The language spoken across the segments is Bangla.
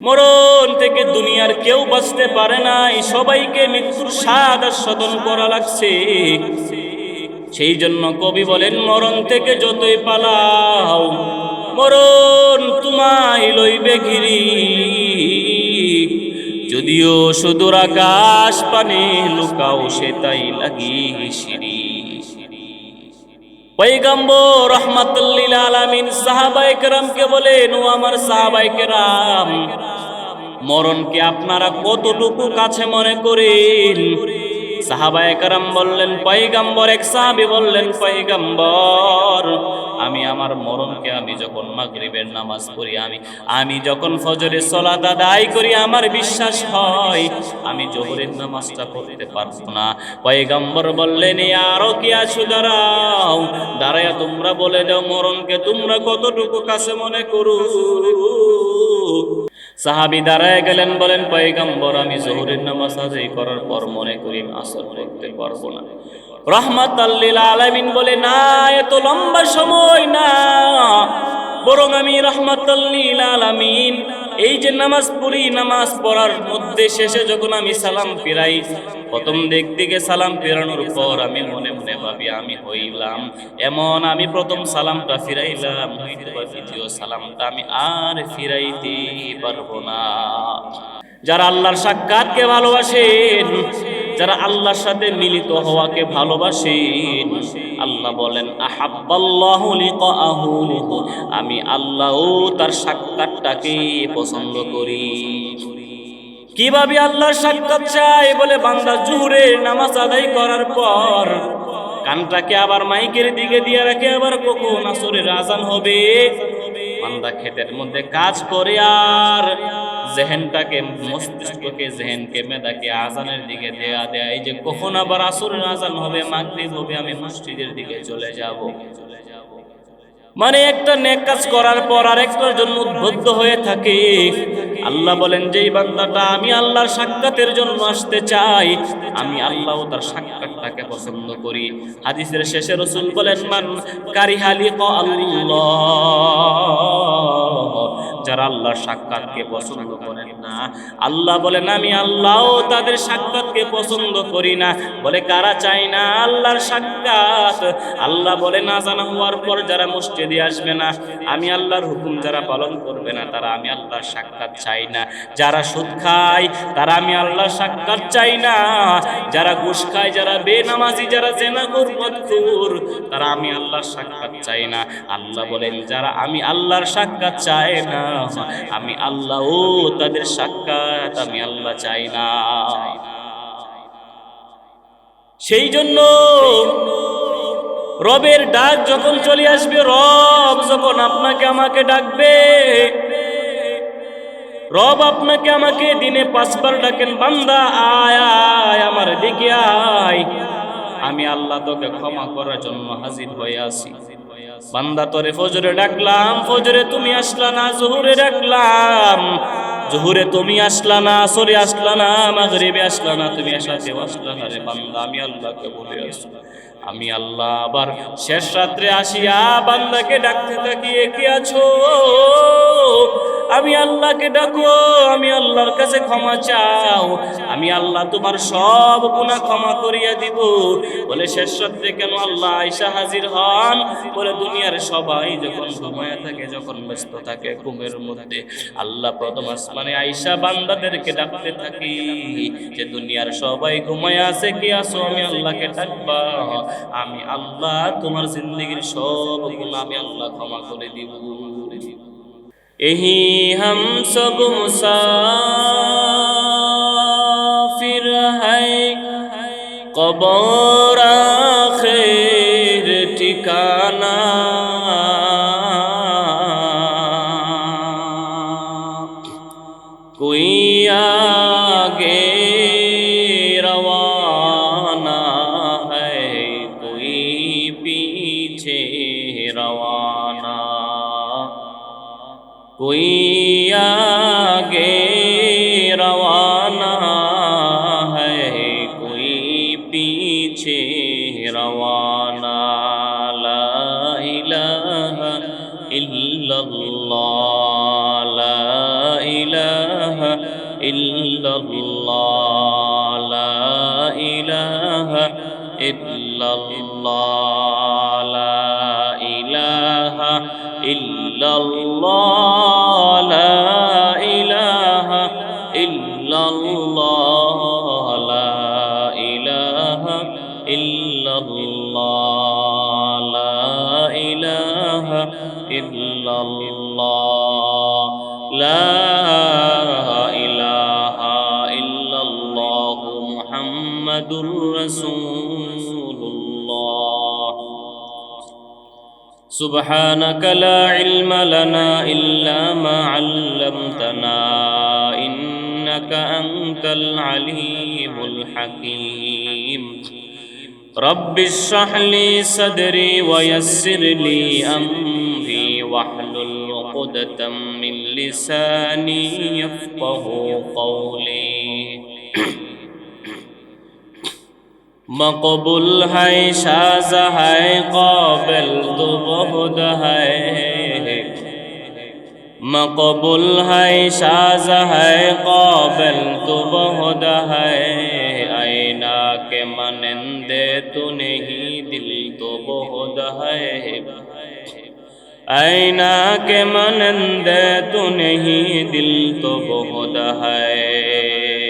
মরণ থেকে দুনিয়ার কেউ বাঁচতে পারে নাই, সবাইকে মৃত্যুর স্বাদ আস্বাদন করা লাগছে। সেই জন্য কবি বলেন, মরণ থেকে যতই পালাও মরণ তোমায় লইবে ঘিরি। যদিও সুদূর আকাশ পানে লুকাও সে তাই লাগি সিঁড়ি। পয়গম্বর রাহমাতুল লিল আলামিন সাহাবায়ে কেরামকে বলেন, ও আমার সাহাবায়ে কেরাম, মরণকে আপনারা কতটুকু কাছে মনে করেন? সাহাবায়ে কেরাম বললেন, পয়গম্বর, এক সাহাবী বললেন, পয়গম্বর, আমি আমার মরণকে আমি যখন মাগরিবের নামাজ পড়ি, আমি যখন ফজরের সালাত আদায় করি, আমার বিশ্বাস হয় আমি জোহরের নামাজটা পড়তে পারবো না। পয়গম্বর বললেন, আরো কি আছো, দাঁড়াও, দাঁড়ায়া তোমরা বলে দাও মরণকে তোমরা কতটুকু কাছে মনে করো। সাহাবী দাঁড়ায় গেলেন, বলেন, পয়গম্বর, আমি জোহরের নামাজ আদায় করার পর মনে করি আসর পড়তে পারবো না। রাহমাতাল লিল আলামিন বলে, না, এত লম্বা সময় না, বরং আমি রাহমাতাল লিল আলামিন এই যে নামাজ পড়ি, নামাজ পড়ার মধ্যে শেষে যখন আমি সালাম ফিরাই, প্রথম দিকে সালাম ফেরানোর পর আমি মনে মনে ভাবি আমি হইলাম এমন, আমি প্রথম সালামটা ফিরাইলাম, হয়তোবা দ্বিতীয় সালামটা আমি আর ফিরাইতে পারবো না। যারা আল্লাহর সাক্ষাৎকে ভালোবাসেন, যারা আল্লাহর সাথে মিলিত হওয়াকে ভালোবাসেন, আল্লাহ বলেন, আহাব্বাল্লাহু লিকাআহু, আমি আল্লাহও তার সাক্ষাৎটাকে পছন্দ করি। কিভাবে আল্লাহর সাক্ষাৎ চাই? বলে, বান্দা জোহরের নামাজ আদায় করার পর কানটাকে আবার মাইকের দিকে দিয়ে রাখে, আবার কখন আসরের আজান হবে, বান্দা ক্ষেতের মধ্যে কাজ করে আর জেহেনটাকে, মস্তিষ্ককে, জেহেনকে, মেধাকে আজানের দিকে দেয়া দেয়, এই যে কখন আবার আসরের আজান হবে, মাগরিব হবে, আমি মসজিদের দিকে চলে যাব। মানে একটা নেক কাজ করার পর আরেকটার জন্য উদ্বুদ্ধ হয়ে থাকে। আল্লাহ বলেন, যেই বান্দাটা আমি আল্লাহর সাক্ষাতের জন্য আসতে চাই, আমি আল্লাহও তার সাক্ষাৎটাকে পছন্দ করি। হাদিসের শেষে রাসূল বলেন, মান কারিহা লিকা আল্লাহ, যারা আল্লাহর সাক্ষাৎকে পছন্দ করেন না, আল্লাহ বলেন আমি আল্লাহও তাদের সাক্ষাৎকে পছন্দ করি না। বলে, কারা চাই না আল্লাহর সাক্ষাৎ? আল্লাহ বলে, না জানা হওয়ার পর যারা মসজিদে আসবে না, আমি আল্লাহর হুকুম যারা পালন করবে না, তারা আমি আল্লাহর সাক্ষাৎ চাই না। যারা সুদ খায় তারা আমি আল্লাহর সাক্ষাৎ চাই না। যারা ঘুষ খায়, যারা বেনামাজি, যারা জেনাখোর, মদখোর, তারা আমি আল্লাহর সাক্ষাৎ চাই না। আল্লাহ বলেন, যারা আমি আল্লাহর সাক্ষাৎ চায় না, আমি আল্লাহও তাদের সাক্ষাৎ আমি আল্লাহ চাই না। সেই জন্য রবের ডাক যখন চলে আসবে, রব যখন আপনাকে আমাকে ডাকবে, রব আপনাকে আমাকে দিনে 5 বার ডাকেন, বান্দা আয় আয় আমার দিকে আয়, আমি আল্লাহ তোকে ক্ষমা করার জন্য হাজির হয়ে আছি। বান্দা, তোরে ফজরে ডাকলাম, ফজরে তুমি আসলা না, জোহরে ডাকলাম, জোহরে তুমি আসলা না, আসরে আসলা না, মাগরিবে আসলা না, তুমি এশাতেও আসলা না। রে বান্দা, আমি আল্লাহকে বলে আসি, আমি আল্লাহ আবার শেষ রাত্রে আসিয়া বান্দাকে ডাকতে থাকি, কে আছো? আমি আল্লাহকে ডাকো, আমি আল্লাহর কাছে ক্ষমা চাও, আমি আল্লাহ তোমার সব গুনাহ ক্ষমা করিয়া দিব। বলে, শেষ রাত্রে কেন আল্লাহ আয়েশা হাজির হন? বলে, দুনিয়ার সবাই যখন ঘুমায়া থাকে, যখন ব্যস্ত থাকে, ঘুমের মধ্যে আল্লাহ প্রথম আসমানে আয়েশা বান্দাদেরকে ডাকতে থাকি যে দুনিয়ার সবাই ঘুমায়া আছে, কে আসো? আমি আল্লাহকে ডাকবা, আমি আল্লাহ তোমার জিন্দেগীর সব গুনাহ আমি আল্লাহ ক্ষমা করে দিব। यही हम सब मुसाफिर है, कब्र आखिर ठिकाना, कोई आगे रवाना है, कोई पीछे रवाना, कोई आगे रवाना है, कोई पीछे रवाना, ला इलाहा इल्लल्लाह, ला इलाहा ইল্লাল্লাহ লা ইলাহা ইল্লাল্লাহ লা ইলাহা ইল্লাল্লাহ লা ইলাহা ইল্লাল্লাহ লা ইলাহা ইল্লাল্লাহ লা ইলাহা ইল্লাল্লাহ লা ইলাহা ইল্লাল্লাহ মুহাম্মাদুর রাসূলুল্লাহ সুবহানাকা লা ইলমা লানা ইল্লা মা 'আল্লামতানা ইন্নাকা আনতাল আলিমুল হাকীম রব্বি ইশরাহ লি সাদরি ওয়া ইয়াসসির লি আমরি ওয়াহলুল উকদাতাম মিন লিসানি ইয়াফকাহু কওলি मकबूल है शाज़ है काबिल तो बहुत है मकबूल है शाज़ है काबिल तो बहुत है आईना के मानंदे तो नहीं दिल तो बहुत है आईना के मानंदे तो नहीं दिल तो बहुत है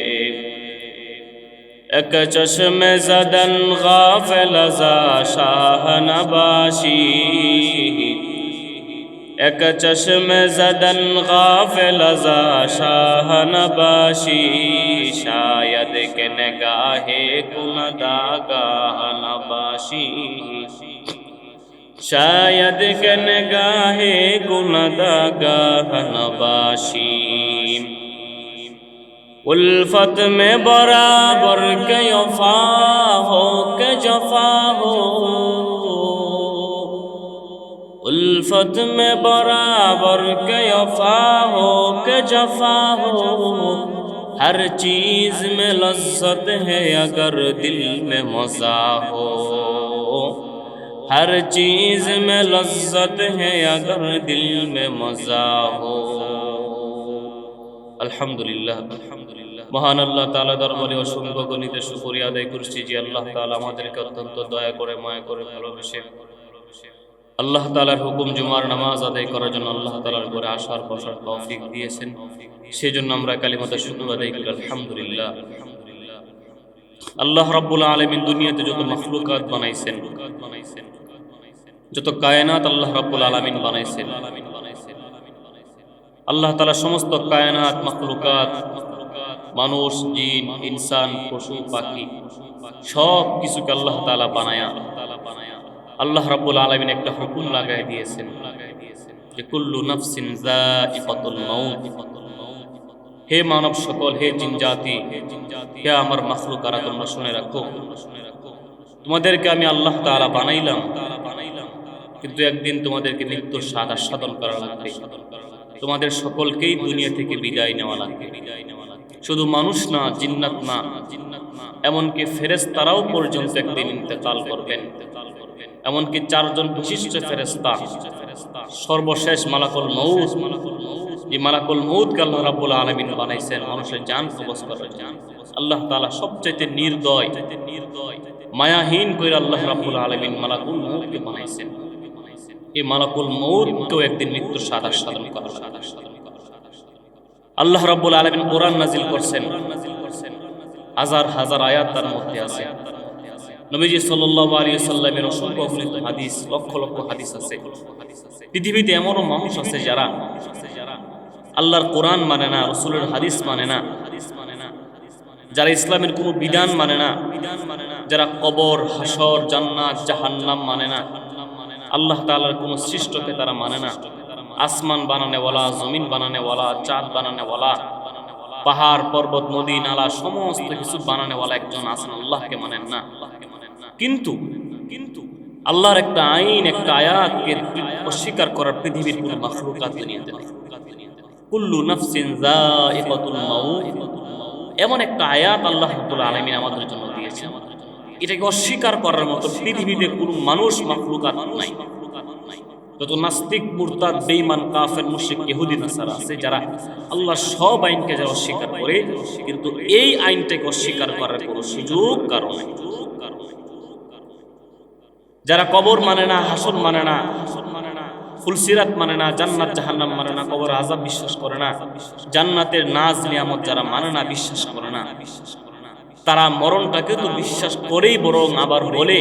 एक चश्मे ज़दन गाफिल ज़ा शाह नबाशी एक चश्मे ज़दन गाफिल ज़ा शाह नबाशी शायद के निगाहे कुनदागाह नबाशी शायद के निगाहे कुनदागाह नबाशी उल्फत में बराबर के वफा हो के जफा हो उल्फत में बराबर के वफा हो के जफा हो हर चीज में लज्जत है अगर दिल में मज़ा हो हर चीज में लज्जत है अगर दिल में मज़ा हो আলহামদুলিল্লাহ মহান আল্লাহ তাআলা দরবারে অসংখ্য গণিত শুকরিয়া আদায় করছি যে আল্লাহ তাআলা আমাদেরকে অত্যন্ত দয়া করে মায়া করে ভালোবেসে আল্লাহ তাআলার হুকুম জুমার নামাজ আদায় করার জন্য আল্লাহ তাআলার ঘরে আসার বসার তৌফিক দিয়েছেন সেজন্য আমরা কালিমাতে শুকর আদায় করি আলহামদুলিল্লাহ আল্লাহ রাব্বুল আলামিন দুনিয়াতে যত মাখলুকাত বানাইছেন যত কায়নাত আল্লাহ রাব্বুল আলামিন বানাইছেন আল্লাহ তাআলা সমস্ত কায়নাত মাখলুকাত মানুষ জিন ইনসান পশু পাখি সব কিছুকে আল্লাহ তাআলা বানায়া আল্লাহ রাব্বুল আলামিন একটা হুকুম লাগায় দিয়েছেন যে কুল্লু নাফসিন যায়িকাতুল মাউত হে মানব সকল হে জিন জাতি হে আমার মাখলুকারা তোমরা শুনে রাখো তোমাদেরকে আমি আল্লাহ তাআলা বানাইলাম কিন্তু একদিন তোমাদেরকে মৃত্যুর স্বাদ আস্বাদন করা লাগবে তোমাদের সকলকেই দুনিয়া থেকে বিদায় নেওয়া লাগবে শুধু মানুষ না জিন্নাত না এমনকি ফেরেশতারাও পর্যন্ত একদিন ইন্তেকাল করবেন এমনকি চারজন বিশিষ্ট ফেরেশতা সর্বশেষ মালাকুল মউত যে মালাকুল মউতকে আল্লাহ রাব্বুল আলামিন বানাইছেন মানুষের জান কবজ করার জন্য আল্লাহ তাআলা সবচেয়ে নির্দয় মায়াহীন কইরা আল্লাহ রাব্বুল আলামিন মালাকুল মউতকে বানাইছেন এই মালাকুল মউতকেও একদিন মৃত্যুর স্বাদ আস্বাদন করা লাগবে আল্লাহ রাব্বুল আলামিন কোরআন নাজিল করছেন হাজার হাজার আয়াত তার মধ্যে আছে নবীজি সাল্লাল্লাহু আলাইহি ওয়াসাল্লামের অসংখ্য অগণিত হাদিস লক্ষ লক্ষ হাদিস আছে পৃথিবীতে এমনও মানুষ আছে যারা আল্লাহর কোরআন মানে না রাসূলের হাদিস মানে না যারা ইসলামের কোনো বিধান মানে না যারা কবর হাসর জান্নাত জাহান্নাম মানে না আল্লাহ তাআলার কোনো সৃষ্টকে তারা মানে না আসমান বানানেওয়ালা জমিন বানানেওয়ালা চাঁদ বানানেওয়ালা পাহাড় পর্বত নদী নালা সমস্ত কিছু বানানেওয়ালা একজন আছেন আল্লাহকে মানেন না কিন্তু আল্লাহর একটা আইন একটা আয়াতকে অস্বীকার করার পৃথিবীর কোনো মাখলুকাত দুনিয়াতে নেই কুল্লু নাফসিন যায়িকাতুল মাউত এমন একটা আয়াত আল্লাহ রাব্বুল আলামিন আমাদের জন্য দিয়েছেন এটাকে অস্বীকার করার মতো পৃথিবীতে কোনো মানুষ মাখলুকাত নাই যত নাস্তিক, মুরতাদ, বেঈমান, কাফের, মুশরিক, ইহুদি, নাসারা আছে, যারা আল্লাহর সব আইনকে যারা অস্বীকার করে, কিন্তু এই আইনটাকে অস্বীকার করার কোনো সুযোগ কারণ নাই। যারা কবর মানে না, হাসর মানে না, ফুলসিরাত মানে না, জান্নাত জাহান্নাম মানে না, কবর আযাব বিশ্বাস করে না, জান্নাতের নাজ নিয়ামত যারা মানে না, বিশ্বাস করে না, তারা মরণটাকে তো বিশ্বাস করেই বরং আবার বলে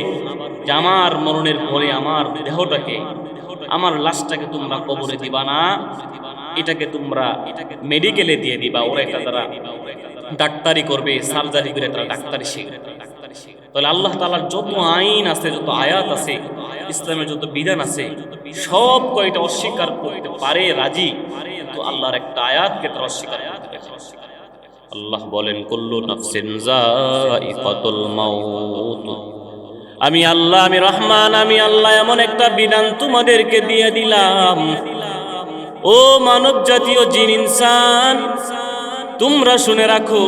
যে আমার মরণের পরে আমার দেহটাকে, আমার লাশটাকে তোমরা কবরে দিবা না, এটাকে তোমরা মেডিকেলে দিয়ে দিবা। ওরা একটা তারা ডাক্তারি করবে, সার্জারি করে তারা ডাক্তারি শিখবে। তাহলে আল্লাহ তাআলার যত আইন আছে, যত আয়াত আছে, ইসলামের যত বিধান আছে, সব কয়টা অস্বীকার করতে পারে রাজি, তো আল্লাহর একটা আয়াতকে তারা অস্বীকার করতে পারে। আল্লাহ বলেন কুল্লু নাফসিন যায়িকাতুল মাউত। আমি আল্লাহ, আমি রহমান, আমি আল্লাহ এমন একটা বিধান তোমাদেরকে দিয়ে দিলাম, ও মানব জাতীয় জিন ইনসান, তোমরা শুনে রাখো,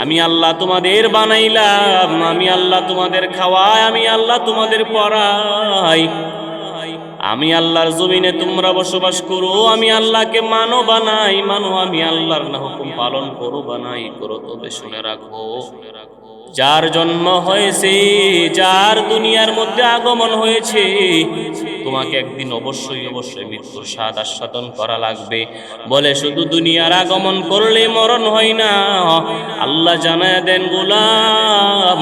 আমি আল্লাহ তোমাদের বানাইলাম, আমি আল্লাহ তোমাদের খাওয়াই, আমি আল্লাহ তোমাদের পড়াই, আমি আল্লাহর জমিনে তোমরা বসবাস করো, আমি আল্লাহকে মানো বানাই, মানো আমি আল্লাহর না হুকুম পালন করো বানাই করো। তবে শুনে রাখো, যার জন্ম হয়েছে, যার দুনিয়ার মধ্যে আগমন হয়েছে, তোমাকে একদিন অবশ্যই অবশ্যই মৃত্যুর স্বাদ আস্বাদন করা লাগবে। বলে শুধু দুনিয়ার আগমন করলে মরণ হয় না, আল্লাহ জানায় দেন গোলাম,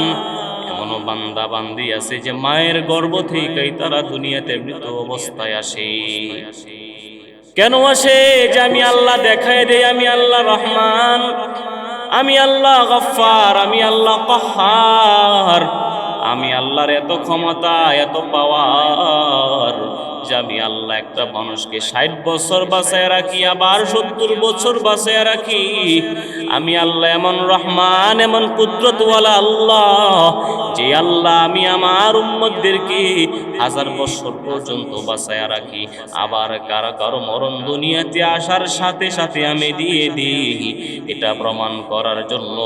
এমনও বান্দা বান্দি আছে যে মায়ের গর্ভ থেকেই তারা দুনিয়াতে মৃত অবস্থায় আসে। কেন আসে? যে আমি আল্লাহ দেখায় দেই, আমি আল্লাহ রহমান, আমি আল্লাহ গফফার, আমি আল্লাহ কাহ্হার, আমি আল্লাহর এত ক্ষমতা, এত পাওয়ার যে আমি আল্লাহ একটা মানুষকে 60 বছর বাঁচায় রাখি, আবার 70 বছর বাঁচায় রাখি। আমি আল্লাহ এমন রহমান, এমন কুদরতওয়ালা আল্লাহ, যে আল্লাহ আমি আমার উম্মতদেরকে 1000 বছর পর্যন্ত বাঁচায় রাখি। আবার কারো কারো মরণ দুনিয়াতে আসার সাথে সাথে আমি দিয়ে দিই। এটা প্রমাণ করার জন্য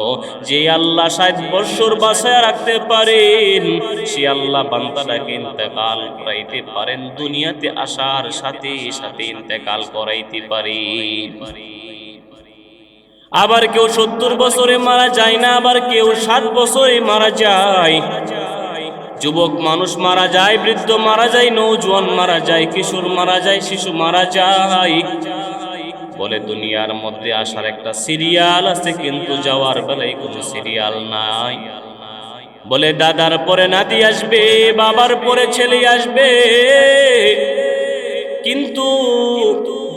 যে আল্লাহ 60 বছর বাঁচায় রাখতে পারেন, সে আল্লাহ বান্দাটাকে ইন্তেকাল করাইতে পারেন, দুনিয়াতে আসার সাথে সাথে ইন্তেকাল করাইতে পারেন। আবার কেউ 70 বছরে মারা যায় না, আবার কেউ 60 বছরে মারা যায়। যুবক মানুষ মারা যায়, বৃদ্ধ মারা যায়, নওজোয়ান মারা যায়, কিশোর মারা যায়, শিশু মারা যায়। বলে দুনিয়ার মধ্যে আসার একটা সিরিয়াল আছে, কিন্তু যাওয়ার বেলায় কোনো সিরিয়াল নাই। বলে দাদার পরে নাতি আসবে, বাবার পরে ছেলে আসবে, কিন্তু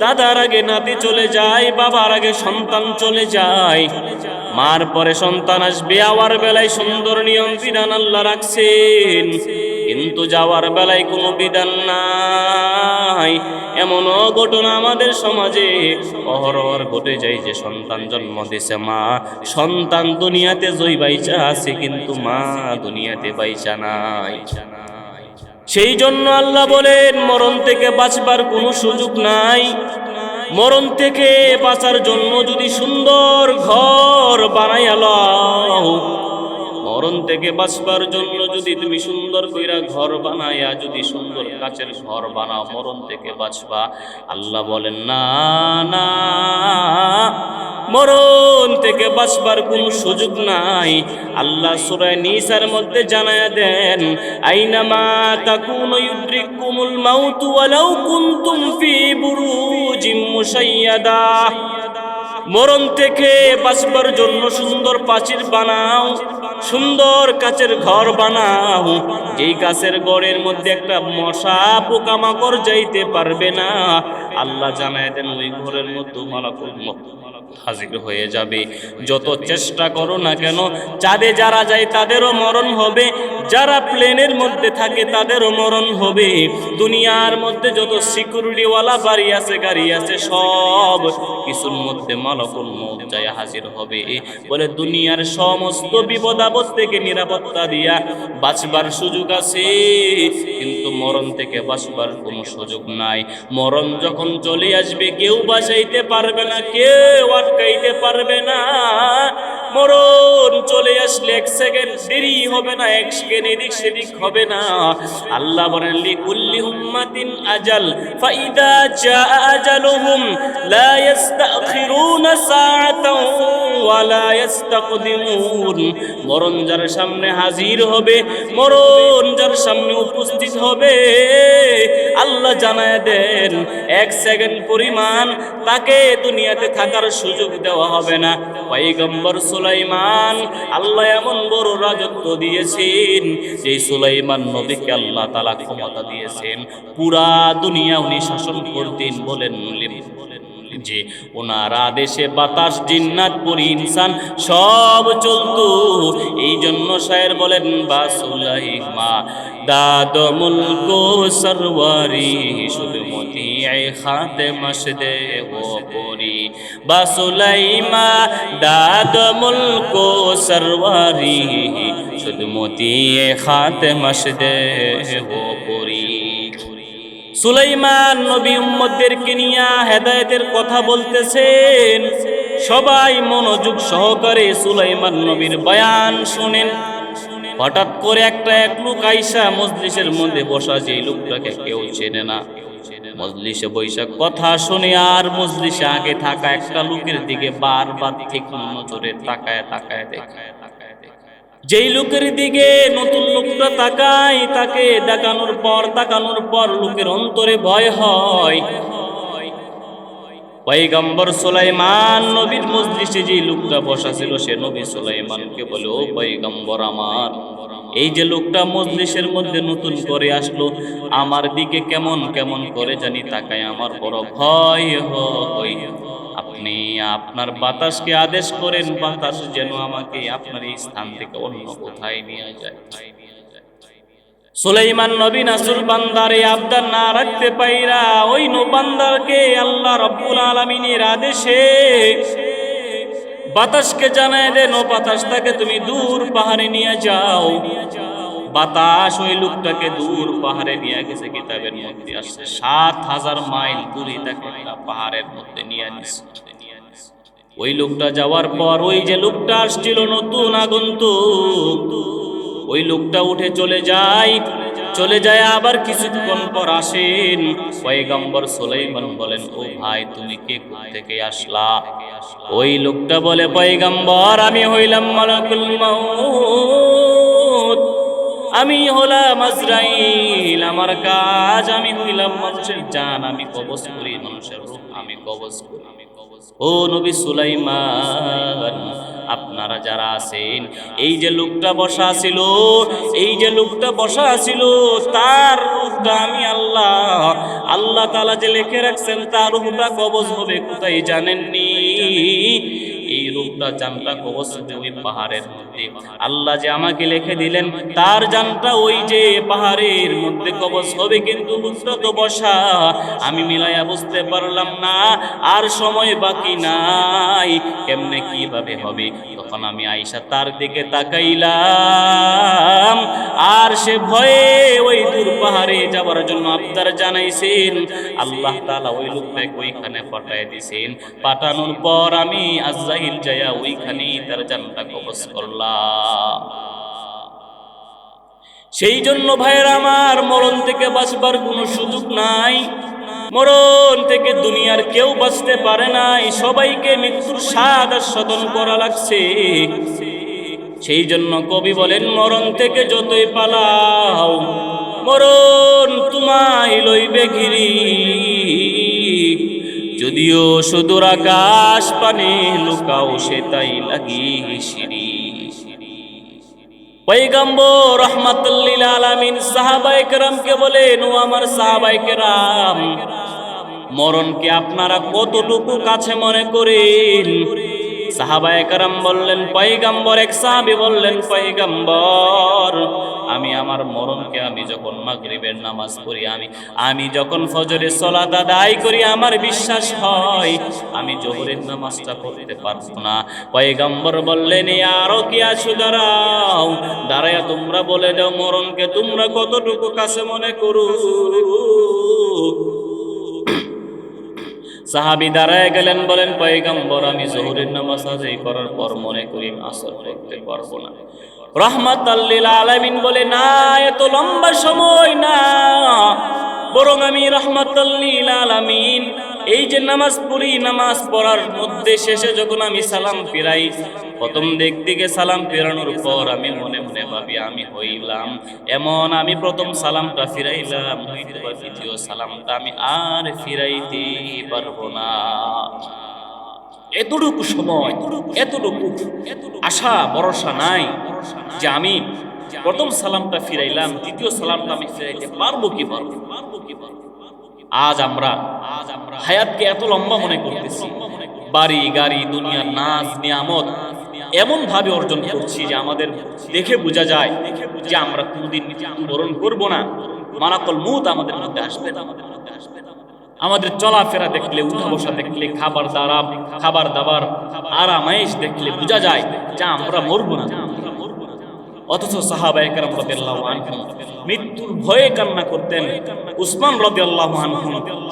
দাদার আগে নাতি চলে যায়, বাবার আগে সন্তান চলে যায়, মার পরে সন্তান আসবে। আওয়ার বেলায় সুন্দর নিয়ম বিধান আল্লাহ রাখছেন, কিন্তু যাওয়ার বেলায় কোনো বিধান নাই। এমনও ঘটনা আমাদের সমাজে অহরহ ঘটে যায় যে সন্তান জন্ম দিছে মা, সন্তান দুনিয়াতে জয় বাইচা আছে, কিন্তু মা দুনিয়াতে বাইচা নাই। সেই জন্য আল্লাহ বলেন মরণ থেকে বাঁচবার কোনো সুযোগ নাই। মরণ থেকে বাঁচার জন্য যদি সুন্দর ঘর বানাইয়া লও, মরণ থেকে বাঁচবার জন্য যদি তুমি সুন্দর কইরা ঘর বানাইয়া যদি সুন্দর কাচের ঘর বানাও, মরণ থেকে বাঁচবা। আল্লাহ বলেন না না, মরণ থেকে বাঁচবার কোনো সুযোগ নাই। আল্লাহ সূরা নিসার মধ্যে জানায়া দেন, আইনামা তাকুনু ইউদরিকুমুল মাউত ওয়ালাউ কুনতুম ফি বুরুজিম মুশাইয়াদা। মরণ থেকে বাঁচবার জন্য সুন্দর প্রাচীর বানাও, সুন্দর কাচের ঘর বানাও, যেই কাচের ঘরের মধ্যে একটা মশা পোকামাকড় যাইতে পারবে না। আল্লাহ জানায় দেন ওই ঘরের মধ্যে মালাকুল মউত হাজির হয়ে যাবে। যত চেষ্টা করো না কেন, চাঁদে যারা যায় তাদেরও মরণ হবে, যারা প্লেনের মধ্যে থাকে তাদেরও মরণ হবে। দুনিয়ার মধ্যে যত সিকিউরিটিওয়ালা বাড়ি আছে, গাড়ি আছে, সব কিছুর মধ্যে মালাকুল মউত যায় হাজির হবে। বলে দুনিয়ার সমস্ত বিপদ আপদ থেকে নিরাপত্তা দিয়া বাঁচবার সুযোগ আছে, কিন্তু মরণ থেকে বাঁচবার কোনো সুযোগ নাই। মরণ যখন চলে আসবে কেউ বাঁচাইতে পারবে না, কেউ আটকাইতে পারবে না। মরণ চলে আসলে এক সেকেন্ড দেরি হবে না, এক সেকেন্ড এদিক সেদিক হবে না। আল্লাহ বলেন লিকুল্লি উম্মাতিন আজাল ফাইদা জাআ আজালুহুম লা ইস্তাখিরুনা সাআতাও ওয়া লা ইস্তাকদিমুন। মরণ যার সামনে হাজির হবে, মরণ যার সামনে উপস্থিত হবে, আল্লাহ জানায় দেন এক সেকেন্ড পরিমাণ তাকে দুনিয়াতে থাকার সুযোগ দেওয়া হবে না। পয়গম্বর সুলাইমান, আল্লাহ এমন বড় রাজত্ব দিয়েছেন যে সুলাইমান নবীকে আল্লাহ তাআলা ক্ষমতা দিয়েছেন, পুরা দুনিয়া উনি শাসন করতেন। বলেন যে ওনার আদেশে বাতাস, জিন্নাত, পরি, ইনসান সব চলতো। এই জন্য শায়ের বলেন বা সুলাইমা দাদ মুলক সরওয়ারি শুধু মতি খাতে মসদে ও পরি। বা সুলাইমা দাদ মুলক সরওয়ারি শুধু মতি খাতে মসদে ও পরি। সুলাইমান নবী উম্মতদেরকে নিয়ে হেদায়েতের কথা বলতেছেন। সবাই মনোযোগ সহকারে সুলাইমান নবীর বয়ান শুনেন। হঠাৎ করে এক লোক আইসা মজলিসের মধ্যে বসা, যে লোকটাকে কেউ চেনে না। মজলিসে বৈশা কথা শুনে আর মজলিসে আগে থাকা একটা লোকের দিকে বারবার ঠিক নজরে তাকায় দেখে। যেই লোকের দিকে নতুন লোকটা তাকায়, তাকে তাকানোর পর লোকের অন্তরে ভয় হয়। পয়গম্বর সুলাইমান নবীর মজলিসে যে লোকটা বসা ছিল, সে নবী সুলাইমানকে বলে, ও পয়গম্বর আমার, এই যে লোকটা মজলিসের মধ্যে নতুন করে আসলো, আমার দিকে কেমন কেমন করে জানি তাকায়, আমার বড় ভয় হয়। আপনি আপনার বাতাসকে আদেশ করেন, বাতাস যেন আমাকে আপনার এই স্থান থেকে অন্য কোথায় নিয়ে যায়। সুলাইমান নবী নাসুর বান্দারে আবদার না রাখতে পাইরা ওই বান্দারকে আল্লাহ রাব্বুল আলামিনের আদেশে বাতাসকে জানায় দেন, ও বাতাস তাকে তুমি দূর পাহাড়ে নিয়ে যাও। বাতাস ওই লোকটাকে দূর পাহাড়ে নিয়ে গেছে। কিতাবের মধ্যে আসছে ৭,০০০ মাইল দূরে তাকে পাহাড়ের মধ্যে নিয়ে গেছে। ওই লোকটা যাওয়ার পর ওই যে লোকটা আসছিল নতুন আগন্তুক, ওই লোকটা উঠে চলে যায় আবার কিছুক্ষণ পর আসেন। পয়গম্বর সুলাইমান বলেন, ও ভাই, তুমি কে থেকে আসলা? ওই লোকটা বলে, পয়গম্বর, আমি হইলাম মালাকুল মাউত, আমি হলাম আজরাইল। আমার কাজ, আমি হইলাম মানুষের জান আমি কবজ করি, মানুষের রূহ আমি কবজ করি। ও নবী সুলাইমান, আপনারা যারা আছেন, এই যে লোকটা বসা ছিল, তার রূহটা আমি আল্লাহ তাআলা যে লিখে রাখছেন, তার রূহটা কবজ হবে কোথায় জানেননি? এই রূহটা, জানটা কবজ হবে ওই পাহাড়ের মধ্যে। আল্লাহ যে আমাকে লিখে দিলেন, তার জানটা ওই যে পাহাড়ের মধ্যে কবজ হবে, কিন্তু রূহটা তো বসা। আমি মিলাইয়া বুঝতে পারলাম না, আর সময় বাকি নাই, কেমনে কিভাবে হবে। তখন আমি আয়েশা তার দিকে তাকাইলাম, আর সে ভয়ে ওই দূর পাহাড়ে যাওয়ার জন্য আবদার জানাইছেন। আল্লাহ তাআলা ওই লোকটাকে ওইখানে পাঠায় দিয়েছেন। পাঠানোর পর আমি আজরাইল যায়া ওইখানেই তার জানটা কবজ করলাম। সেই জন্য ভাইয়ের আমার, মরণ থেকে বাঁচবার কোনো সুযোগ নাই। মরণ থেকে দুনিয়ার কেউ বাঁচতে পারে নাই, সবাইকে মৃত্যুর স্বাদ আস্বাদন করা লাগছে। সেই জন্য কবি বলেন, মরণ থেকে যতই পালাও, মরণ তোমায় লইবে ঘিরি। যদিও সুদূর আকাশ পানে লুকাও, সে তাই লাগি সিঁড়ি। পয়গম্বর রাহমাতুল লিল আলামিন সাহাবায়ে কেরামকে বলেন, ও আমার সাহাবায়ে কেরাম, মরণকে আপনারা কতটুকু কাছে মনে করেন? সাহাবায়ে কেরাম বললেন, পয়গম্বর, এক সাহাবী বললেন, পয়গম্বর, আমি আমার মরণকে, আমি যখন মাগরিবের নামাজ পড়ি, আমি যখন ফজরের সালাত আদায় করি, আমার বিশ্বাস হয় আমি জোহরের নামাজটা পড়তে পারবো না। পয়গম্বর বললেন, আরো কি আছো, দাঁড়ায়া তোমরা বলে দাও, মরণকে তোমরা কতটুকু কাছে মনে করো। সাহাবী দাঁড়ায় গেলেন, বলেন পয়গম্বর আমি যোহরের নামাজ আদায় করার পর মনে করি আসর পড়তে পারবো না। রাহমাতাল লিল আলামিন বলে, না, এত লম্বা সময় না, বরং আমি রাহমাতাল লিল আলামিন এই যে নামাজ পড়ি, নামাজ পড়ার মধ্যে শেষে যখন আমি সালাম ফিরাই, প্রথম দিকে সালাম ফেরানোর পর আমি মনে মনে ভাবি আমি হইলাম এমন, আমি প্রথম সালামটা ফিরাইলাম, হয়তো বা দ্বিতীয় সালামটা আমি আর ফিরাইতে পারবো না। এতটুকু সময়, এতটুকু আশা ভরসা নাই যে আমি প্রথম সালামটা ফিরাইলাম, দ্বিতীয় সালামটা আমি ফিরাইতে পারবো কি পারবো। আজ আমরা হায়াতকে এত লম্বা মনে করতেছি, বাড়ি গাড়ি দুনিয়ার নাজ নিয়ামত এমন ভাবে অর্জন করছি যে আমাদের দেখে বোঝা যায় যে আমরা কোনদিন মৃত্যুবরণ করব না, মালাকুল মউত আমাদের মধ্যে আসবে না। আমাদের চলাফেরা দেখলে, উঠা বসা দেখলে, খাবার দাবার আরামায়েশ দেখলে বোঝা যায় যে আমরা মরব না। অথচ সাহাবায়ে কেরাম রাদিয়াল্লাহু আনহুম মৃত্যুর ভয়ে কান্না করতেন। উসমান রাদিয়াল্লাহু আনহু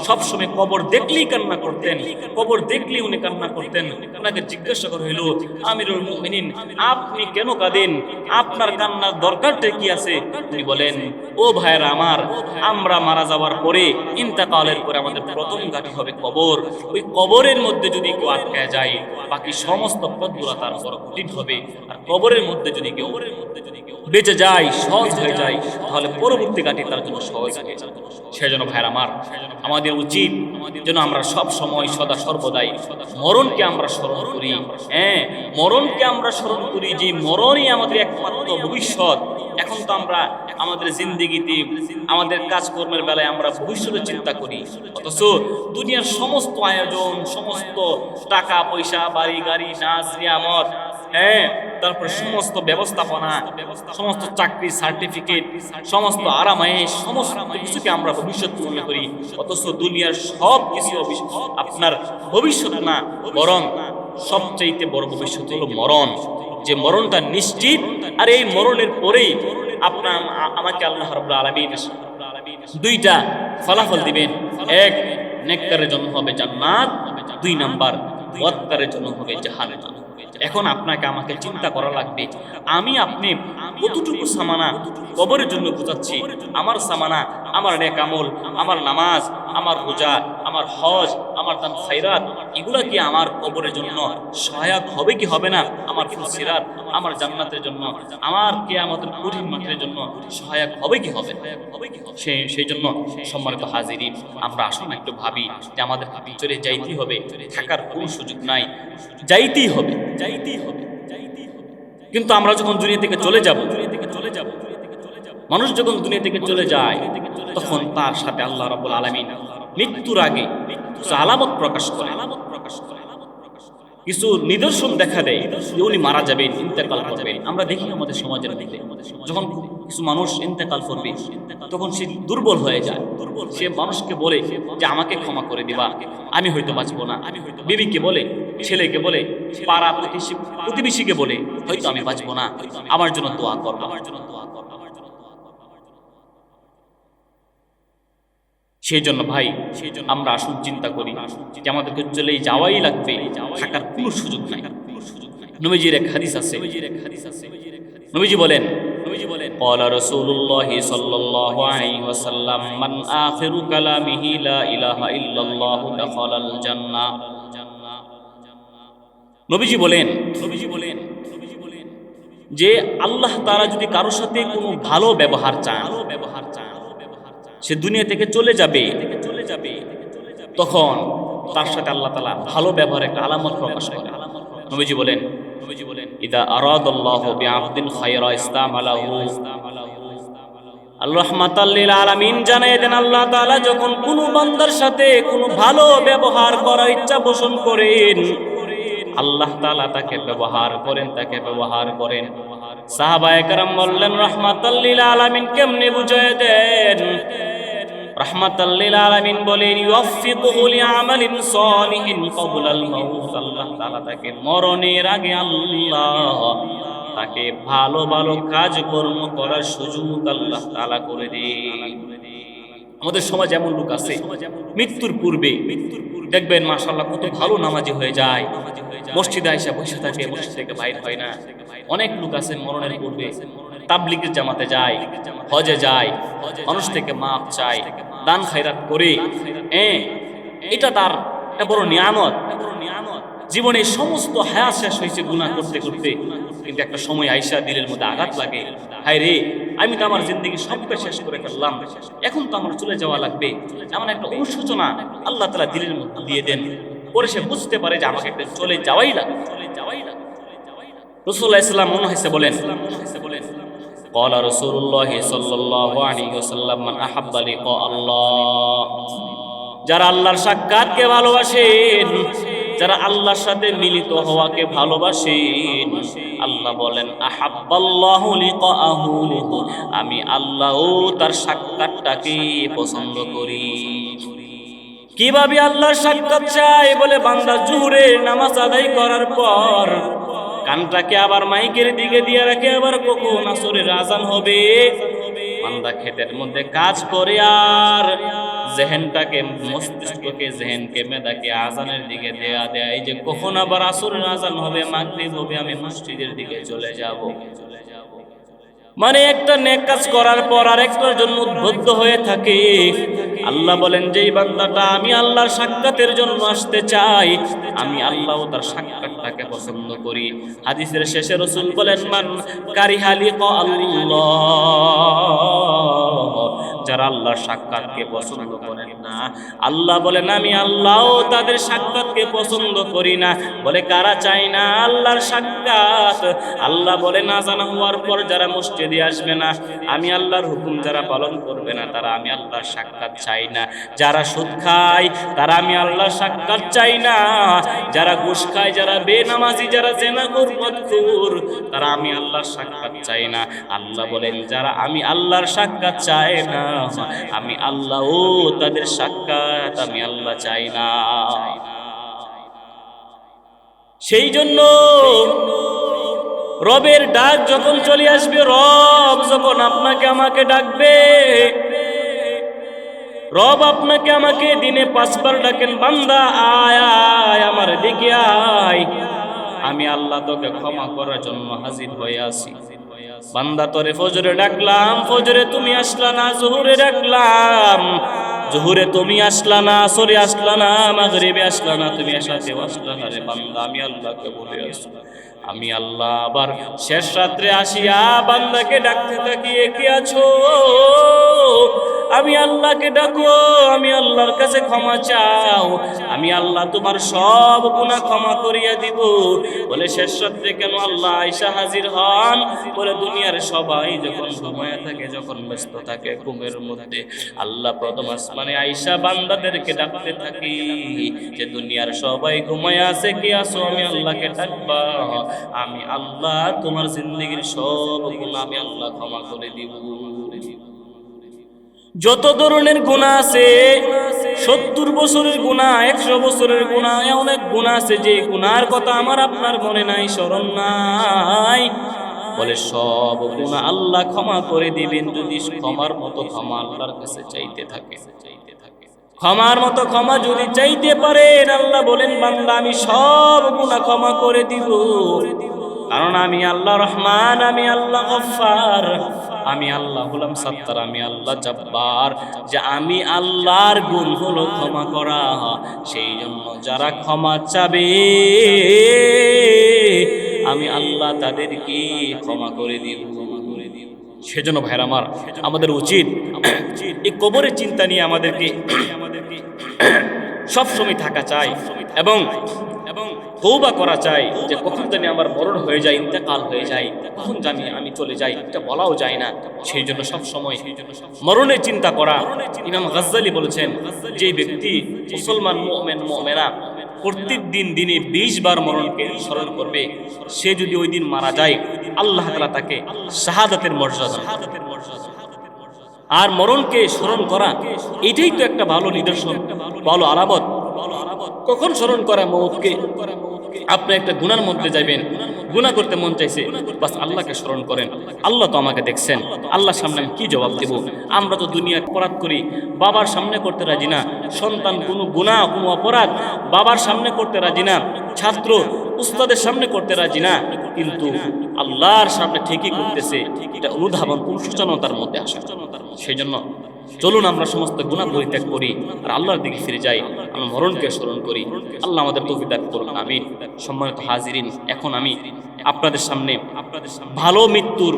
সবসময় কবর দেখলেই কান্না করতেন, কবর দেখলেই উনি কান্না করতেন। ওনাকে জিজ্ঞাসা করা হইল, আমিরুল মুমিনিন আপনি কেন কাঁদেন, আপনার কান্নার দরকারটা কি আছে? উনি বলেন, ও ভাইরা আমার, আমরা মারা যাওয়ার পরে, ইন্তেকালের পরে আমাদের প্রথম ঘাঁটি হবে কবর। ওই কবরের মধ্যে যদি কেউ আটকায় যায়, বাকি সমস্ত পথগুলো তার বড় কঠিন হবে। আর কবরের মধ্যে যদি কেউ বেঁচে যায়, সহজ হয়ে যায়, তাহলে পরবর্তী ঘাটি তার জন্য সহজ হয়ে যায়। সেজন্য ভাইরা আমার, আমাদের উচিত যেন আমরা সব সময় সদা সর্বদাই মরণকে আমরা স্মরণ করি। হ্যাঁ, মরণকে আমরা স্মরণ করি, যে মরণই আমাদের একমাত্র ভবিষ্যৎ। এখন তো আমরা আমাদের জিন্দেগিতে, আমাদের কাজকর্মের বেলায় আমরা ভবিষ্যতের চিন্তা করি, অথচ দুনিয়ার সমস্ত আয়োজন, সমস্ত টাকা পয়সা, বাড়ি গাড়ি, নাজ নিয়ামত, হ্যাঁ, তারপরে সমস্ত ব্যবস্থাপনা, সমস্ত চাকরি সার্টিফিকেট, সমস্ত আরামায়েশ, সমস্ত কিছুকে আমরা ভবিষ্যৎ মনে করি। অথচ দুনিয়ার সব কিছু আপনার ভবিষ্যৎ না, বরং সবচাইতে বড় ভবিষ্যৎ হলো মরণ, যে মরণটা নিশ্চিত। আর এই মরণের পরেই আপনার আমাকে আল্লাহ রাব্বুল আলামিন দুইটা ফলাফল দিবেন। এক, নেককারের জন্য হবে জান্নাত, 2 নাম্বার বদকারের জন্য হবে জাহান্নাম। এখন আপনাকে আমাকে চিন্তা করা লাগবে, আমি আপনি কতটুকু সামানা কবরের জন্য গুছাচ্ছি। আমার সামানা, আমার নেক আমল, আমার নামাজ, আমার রোজা, আমার হজ, আমার দান খায়রাত, এগুলা কি আমার কবরের জন্য সহায়ক হবে কি হবে না? আমার ফুলসিরাত, আমার জান্নাতের জন্য, আমার কিয়ামতের কঠিন মাঠের জন্য সহায়ক হবে কি হবে? সেই জন্য সম্মানিত হাজিরিন, আমরা আসুন একটু ভাবি যে আমাদের চলে যাইতেই হবে, থাকার কোনো সুযোগ নাই, যাইতেই হবে। কিন্তু আমরা যখন দুনিয়া থেকে চলে যাব, মানুষ যখন দুনিয়া থেকে চলে যায়, তখন তার সাথে আল্লাহ রাব্বুল আলামিন মৃত্যুর আগে আলামত প্রকাশ করে, কিছু নিদর্শন দেখা দেয় যে উনি মারা যাবেন, ইন্তেকাল করবেন। আমরা দেখি আমাদের সমাজের মধ্যে যখন কিছু মানুষ ইন্তেকাল করবে, তখন সে দুর্বল হয়ে যায়। সে মানুষকে বলে যে আমাকে ক্ষমা করে দিবা, আমি হয়তো বাঁচবো না। বিবিকে বলে, ছেলেকে বলে, পাড়া প্রতিবেশীকে বলে, হয়তো আমি বাঁচবো না, আমার জন্য দোয়া করবা। সেই জন্য ভাই, আমরা আসুন চিন্তা করি যে আমাদেরকে চলেই যাওয়াই লাগবে, থাকার কোনো সুযোগ নাই। নবীজির এক হাদিস আছে, নবীজি বলেন, ক্বালা রাসূলুল্লাহি সাল্লাল্লাহু আলাইহি ওয়াসাল্লাম, মান আখিরু কালামিহি লা ইলাহা ইল্লাল্লাহু দাখালাল জান্নাহ। নবীজি বলেন যে আল্লাহ তাআলা যদি কারোর সাথে কোনো ভালো ব্যবহার চান, সে দুনিয়া থেকে চলে যাবে, তখন তার সাথে আল্লাহ তাআলা ভালো ব্যবহারের একটা আলামত প্রকাশ করে। নবীজি বলেন, ইদা আরাদাল্লাহু বিআবদিন খায়রা ইস্তামালাহু। আল্লাহ রাহমাতাল লিল আলামিন জানায় দেন, আল্লাহ তাআলা যখন কোনো বান্দার সাথে কোনো ভালো ব্যবহার করার ইচ্ছা পোষণ করেন, আল্লাহ তাআলা তাকে ব্যবহার করেন। সাহাবায়ে কেরাম বললেন, রাহমাতাল লিল আলামিন কেমনে বুঝায় দেন? রাহমাতাল লিল আলামিন বলেন, ইউফিকুহু লিআমালিন সালিহিন ক্বাবলাল মাউত। আল্লাহ তাআলা তাকে মরণের আগে আল্লাহ তাকে ভালো ভালো কাজ কর্ম করার সুযোগ আল্লাহ তাআলা করে দেন। আমাদের সমাজ এমন লোক আছে মৃত্যুর পূর্বে দেখবেন মাশাআল্লাহ কত ভালো নামাজি হয়ে যায়, মসজিদে আইসা বসে থাকে, মসজিদ থেকে বাইর হয় না। অনেক লোক আছে মরণের পূর্বে তাবলিগের জামাতে যায়, হজে যায়, মানুষ থেকে মাপ চায়, দান খায়রাত করে। এটা তার একটা বড় নিয়ামত। জীবনে সমস্ত হায়াত শেষ হয়েছে গুনাহ করতে করতে, কিন্তু একটা সময় আইসা দিলের মধ্যে আঘাত লাগে, হায় রে আমি তো আমার জিন্দগি সবটা শেষ করে ফেললাম, এখন তো আমার চলে যাওয়া লাগবে। এমন একটা অনুশোচনা আল্লাহ তাআলা দিলের মধ্যে দিয়ে দেন, পরে সে বুঝতে পারে যে আমাকে একটা চলে যাওয়াই লাগবে। রাসূলুল্লাহ সাল্লাল্লাহু আলাইহি ওয়াসাল্লাম বলেন, قال رسول الله صلى الله عليه وسلم من احب لقاء الله, যারা আল্লাহর সাক্ষাৎকে ভালোবাসেন, যারা আল্লাহর সাথে মিলিত হওয়াকে ভালোবাসেন, আল্লাহ বলেন আহাব্বাল্লাহু লিকাআহু, আমি আল্লাহও তার সাক্ষাৎটাকে পছন্দ করি। কিভাবে আল্লাহর সাক্ষাৎ চাই? বলে বান্দা জোহরের নামাজ আদায় করার পর কানটাকে আবার মাইকের দিকে দিয়ে রাখে, আবার কখন আসরের আজান হবে, বান্দা ক্ষেতের মধ্যে কাজ করে আর জেহেনটাকে, মস্তিষ্ককে, জেহেনকে, মেধাকে আজানের দিকে দেয়া দেয় যে কখন আবার আসরের আজান হবে, মাগরিব হবে, আমি মসজিদের দিকে চলে যাব। মানে একটা নেক কাজ করার পর আরেকটার জন্য উদ্বুদ্ধ হয়ে থাকে। আল্লাহ বলেন যেই বান্দাটা আমি আল্লাহর সাক্ষাতের জন্য আসতে চাই, আমি আল্লাহ তার সাক্ষাৎটাকে পছন্দ করি। হাদিসের শেষে রাসূল বলেন মান কারিহা লিকা আল্লাহ, যারা আল্লাহর সাক্ষাৎকে পছন্দ করেন না, আল্লাহ বলেন আমি আল্লাহ তাদের সাক্ষাৎকে পছন্দ করি না। বলে কারা চায় না আল্লাহর সাক্ষাৎ? আল্লাহ বলেন আযান হওয়ার পর যারা মসজিদে আসবে না, আমি আল্লাহর হুকুম যারা পালন করবে না, তারা আমি আল্লাহর সাক্ষাৎ চাই না। যারা সুদ খায় তারা আমি আল্লাহর সাক্ষাৎ চাই না। যারা ঘুষ খায়, যারা বেনামাজি, যারা জেনাখোর, মদখোর, তারা আমি আল্লাহর সাক্ষাৎ চাই না। আল্লাহ বলেন যারা আমি আল্লাহর সাক্ষাৎ চায় না, আমি আল্লাহ ও তাদের সাক্ষাৎ আমি আল্লাহ চাই না। সেই জন্য রবের ডাক যখন চলে আসবে, রব যখন আপনাকে আমাকে ডাকবে, রব আপনাকে আমাকে দিনে 5 বার ডাকেন, বান্দা আয় আয় আমার দিকে আয়, আমি আল্লাহ তোকে ক্ষমা করার জন্য হাজির হয়ে আছি। বান্দা তোরে ফজরে ডাকলাম, ফজরে তুমি আসলা না, জোহরে ডাকলাম, জোহরে তুমি আসলা না, আসরে আসলা না, মাগরিবে আসলা না, তুমি এশাতেও আসলা না। রে বান্দা আমি আল্লাহকে বলে আসি, আমি আল্লাহ আবার শেষ রাত্রে আসিয়া বান্দাকে ডাকতে থাকি, কে আছো? আমি আল্লাহকে ডাকো, আমি আল্লাহর কাছে ক্ষমা চাও, আমি আল্লাহ তোমার সব গুনাহ ক্ষমা করিয়া দিব। বলে শেষ রাত্রে কেন আল্লাহ আয়েশা হাজির হন? বলে দুনিয়ার সবাই যখন ঘুমায়া থাকে, যখন ব্যস্ত থাকে, ঘুমের মধ্যে আল্লাহ প্রথম আসমানে আয়েশা বান্দাদেরকে ডাকতে থাকি যে দুনিয়ার সবাই ঘুমায়া আছে, কে আছো? আমি আল্লাহকে ডাকবা, আমি আল্লাহ তোমার জিন্দেগীর সব গুনাহ আমি আল্লাহ ক্ষমা করে দিব। যত ধরনের গুনাহ আছে, 70 বছরের গুনাহ, 100 বছরের গুনাহ, অনেক গুনাহ আছে যে গুনাহর কথা আমার আপনার মনে নাই, স্মরণ নাই। বলে সব গুনাহ আল্লাহ ক্ষমা করে দিবেন যদি ক্ষমার মতো ক্ষমা আল্লাহর কাছে চাইতে থাকে। ক্ষমার মতো ক্ষমা যদি চাইতে পারেন, আল্লাহ বলেন বান্দা আমি সব গুনাহ ক্ষমা করে দিব, কারণ আমি আল্লাহ রহমান, আমি আল্লাহ গফফার, আমি আল্লাহ হলাম সাত্তার, আমি আল্লাহ জব্বার। যে আমি আল্লাহর গুণ হলো ক্ষমা করা, সেই জন্য যারা ক্ষমা চাবে আমি আল্লাহ তাদেরকে ক্ষমা করে দিব। সেজন্য ভাইরা আমার, আমাদের উচিত এই কবরের চিন্তা নিয়ে আমাদেরকে সবসময় থাকা চাই এবং তওবা করা চাই যে কখন জানি আমার মরণ হয়ে যায়, ইন্তেকাল হয়ে যায়, কখন জানি আমি চলে যাই, এটা বলাও যায় না। সেই জন্য সবসময় মরণের চিন্তা করা। ইমাম গাজ্জালি বলেছেন যে ব্যক্তি মুসলমান মুমিন মুমিনা প্রত্যেক দিন দিনে 20 বার মরণকে স্মরণ করবে, সে যদি ওই দিন মারা যায় আল্লাহ তাআলা তাকে শাহাদাতের মর্যাদা। আর মরণকে স্মরণ করা এটাই তো একটা ভালো নিদর্শন, ভালো আলামত। কখন স্মরণ করা মওতকে? আপনি একটা গুনার মধ্যে যাবেন, গুনাহ করতে মন চাইছে, বাস আল্লাহকে স্মরণ করেন, আল্লাহ তো আমাকে দেখছেন, আল্লাহর সামনে আমি কি জবাব দেব? আমরা তো দুনিয়া অপরাধ করি, বাবার সামনে করতে রাজি না। সন্তান কোনো গুনাহ কোনো অপরাধ বাবার সামনে করতে রাজি না, ছাত্র উস্তাদের সামনে করতে রাজি না, কিন্তু আল্লাহর সামনে ঠিকই করতেছে। এটা অনুধাবন অনুশোচনতার মধ্যে আসে। সেই জন্য চলুন আমরা সমস্ত গুনাহ পরিত্যাগ করি আর আল্লাহর দিকে ফিরে যাই, আমরা মরণকে স্মরণ করি। আল্লাহ আমাদের তৌফিক দান করুন, আমিন। সম্মানিত হাজিরিন, এখন আমি আপনাদের সামনে ভালো মৃত্যুর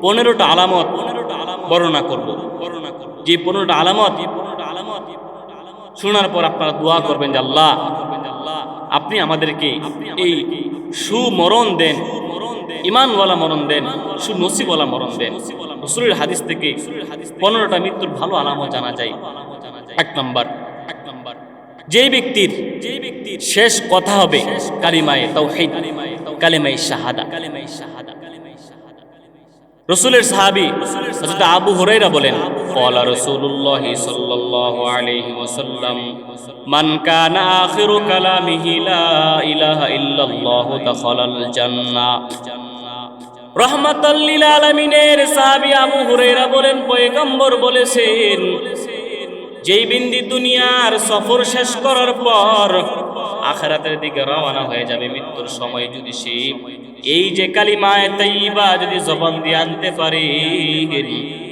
15টা আলামত বর্ণনা করব। যে 15টা আলামত শোনার পর আপনারা দোয়া করবেন যে আল্লাহ আপনি আমাদেরকে এই সুমরণ দেন, ইমানওয়ালা মরণ দেন, সুনসিবওয়ালা মরণ দেন। রাসূলের হাদিস থেকে 15টা মৃত্যুর ভালো আলামত জানা যায়। 1 নাম্বার, যেই ব্যক্তির শেষ কথা হবে কালিমায়ে তাওহীদ, কালিমায়ে শাহাদা। রাসূলের সাহাবী হযরত আবু হুরায়রা বলেন, ক্বালা রাসূলুল্লাহ সাল্লাল্লাহু আলাইহি ওয়াসাল্লাম, মান কানা আখিরু কালামিহি লা ইলাহা ইল্লাল্লাহু দাখালাল জান্নাহ। রাহমাতাল লিল আলামিনের সাহাবী আবু হুরায়রা বলেন, পয়গম্বর বলেছেন, যেই বিন্দি দুনিয়ার সফর শেষ করার পর আখিরাতের দিকে রওনা হয়ে যাবে, মৃত্যুর সময় যদি সে এই যে কালিমায়ে তাইয়্যিবা যদি জবান দিয়ে আনতে পারে,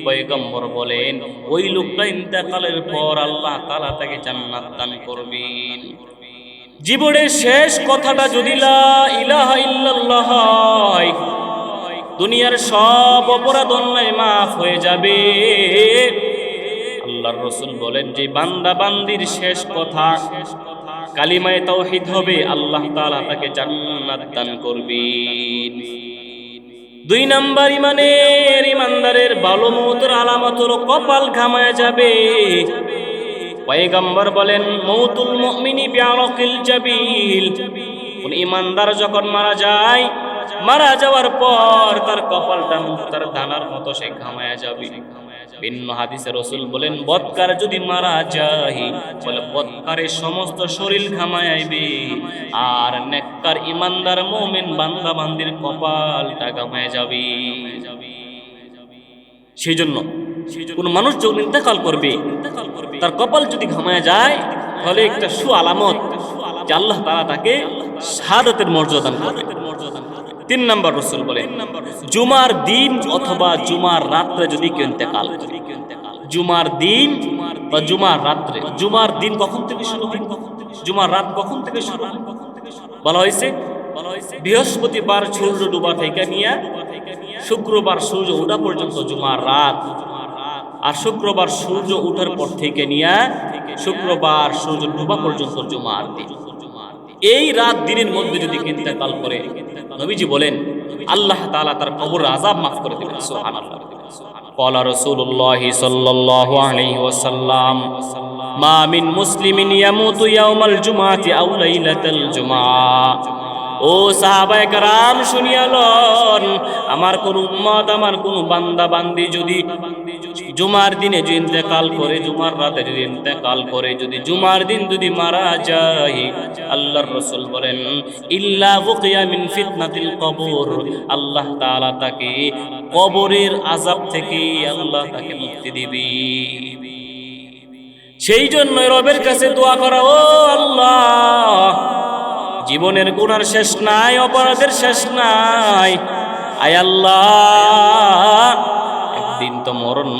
পয়গম্বর বলেন ওই লোকটা ইন্তেকালের পর আল্লাহ তাআলা তাকে জান্নাত দান করবেন। জীবনের শেষ কথাটা যদি লা ইলাহা ইল্লাল্লাহ হয়, দুনিয়ার সব অপরাধ অন্যায় মাফ হয়ে যাবে। আল্লাহর রাসূল বলেন, যে বান্দা বান্দির শেষ কথা কালিমায়ে তাওহীদ হবে, আল্লাহ তাআলা তাকে জান্নাত দান করবেন। 2 নাম্বার, ইমানদারের ভালো মওতের আলামত হলো কপাল ঘামায় যাবে। পয়গম্বর বলেন, মওতুল মুমিনি বিআরাকিল জাবিল। কোন ইমানদার যখন মারা যায়, মারা যাওয়ার পর তার কপালটা মুক্তার দানার মতো সে ঘামায় যাবে। ভিন্ন হাদিসে রাসূল বলেন, বদকার যদি মারা যায়, বলে বদকারের সমস্ত শরীর ঘামায় আইবে, আর নেককার ইমানদার মুমিন বান্দা বান্দির কপালটা ঘামায় যাবে। সেই জন্য কোন মানুষ যখন ইন্তেকাল করবে, তার কপাল যদি ঘামায় যায়, তাহলে একটা সুআলামত যে আল্লাহ তাআলা তাকে শাহাদাতের মর্যাদা দান করবেন। 3 নাম্বার, রাসূল বলেন, জুমার দিন অথবা জুমার রাত্রে যদি কেউ ইন্তেকাল করে, জুমার দিন বা জুমার রাত্রে। জুমার দিন কখন থেকে শুরু হয়, জুমার রাত কখন থেকে শুরু হয়? বলা হয়েছে বৃহস্পতিবার সূর্য ডুবা থেকে নিয়ে শুক্রবার সূর্য ওঠা পর্যন্ত জুমার রাত, আর শুক্রবার সূর্য ওঠার পর থেকে নিয়ে শুক্রবার সূর্য ডুবা পর্যন্ত জুমার দিন। এই রাত দিনের মধ্যে যদি ইন্তেকাল করে, নবীজি বলেন আল্লাহ তাআলা তার কবর আযাব মাফ করে দিবেন। সুবহানাল্লাহ। ক্বালা রাসূলুল্লাহ সাল্লাল্লাহু আলাইহি ওয়াসাল্লাম, মা মিন মুসলিমিন ইয়ামুতু ইয়াওমাল জুমআতি আও লাইলাতাল জুমআ। ও সাহাবায়ে কেরাম শুনিয়া লন, আমার কোন উম্মত, আমার কোন বান্দা বান্দি যদি জুমার দিনে যদি ইন্তেকাল করে, জুমার রাতে যদি ইন্তেকাল করে, যদি জুমার দিন যদি মারা যায়, আল্লাহর রাসূল বলেন, ইল্লা বুকিয়া মিন ফিতনাতিল কবর, আল্লাহ তাআলা তাকে কবরের আযাব থেকে আল্লাহ তাকে মুক্তি দিবে। সেই জন্য রবের কাছে দোয়া করা, ও আল্লাহ, জীবনের গুনার শেষ নাই, অপরাধের শেষ নাই, আয় আল্লাহ, একদিন তো মরণ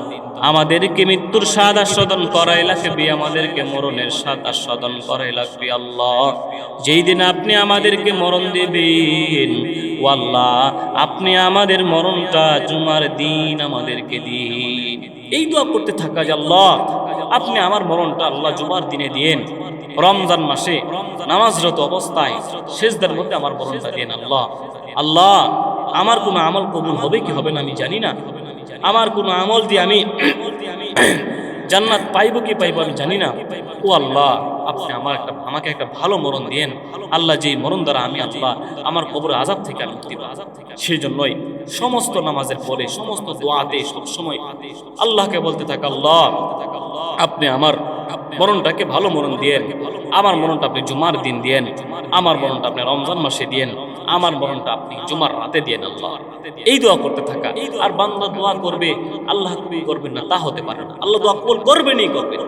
আমাদেরকে মৃত্যুর স্বাদ আস্বাদন করাই লাগবে, আমাদেরকে মরণের স্বাদ আস্বাদন করাই লাগবে। আল্লাহ, যেই দিন আপনি আমাদেরকে মরণ দেবেন, ও আল্লাহ, আপনি আমাদের মরণটা জুমার দিন আমাদেরকে দিন। এই দোয়া করতে থাকা যে আল্লাহ আপনি আমার মরণটা আল্লাহ জুমার দিনে দিন, রমজান মাসে নামাজরত অবস্থায় সিজদার মধ্যে আমার মরণটা দিন। আল্লাহ, আল্লাহ, আমার কোনো আমল কবুল হবে কি হবে না আমি জানি না, আমার কোনো আমল দিয়ে আমি জান্নাত পাইব কি পাইব আমি জানি না। ও আল্লাহ, আপনি আমাকে একটা ভালো মরণ দিয়েন আল্লাহ, যেই মরণ দ্বারা আমি আল্লাহ আমার কবরের আযাব থেকে আমি মুক্তি পাব। সেই জন্যই সমস্ত নামাজের পরে সমস্ত দোয়াতে সবসময় আল্লাহকে বলতে থাকা, আল্লাহ আপনি আমার মরণটাকে ভালো মরণ দিয়েন, আমার মরণটা আপনি জুমার দিন দিয়েন, আমার মরণটা আপনি রমজান মাসে দিয়েন, আমার মরণটা আপনি জুমার রাতে দিয়েন আল্লাহ। এই দোয়া করতে থাকা। আর বান্দা দোয়া করবে আল্লাহ কবুল করবেন না তা হতে পারে না, আল্লাহ দোয়া কবুল করবেনই করবেন।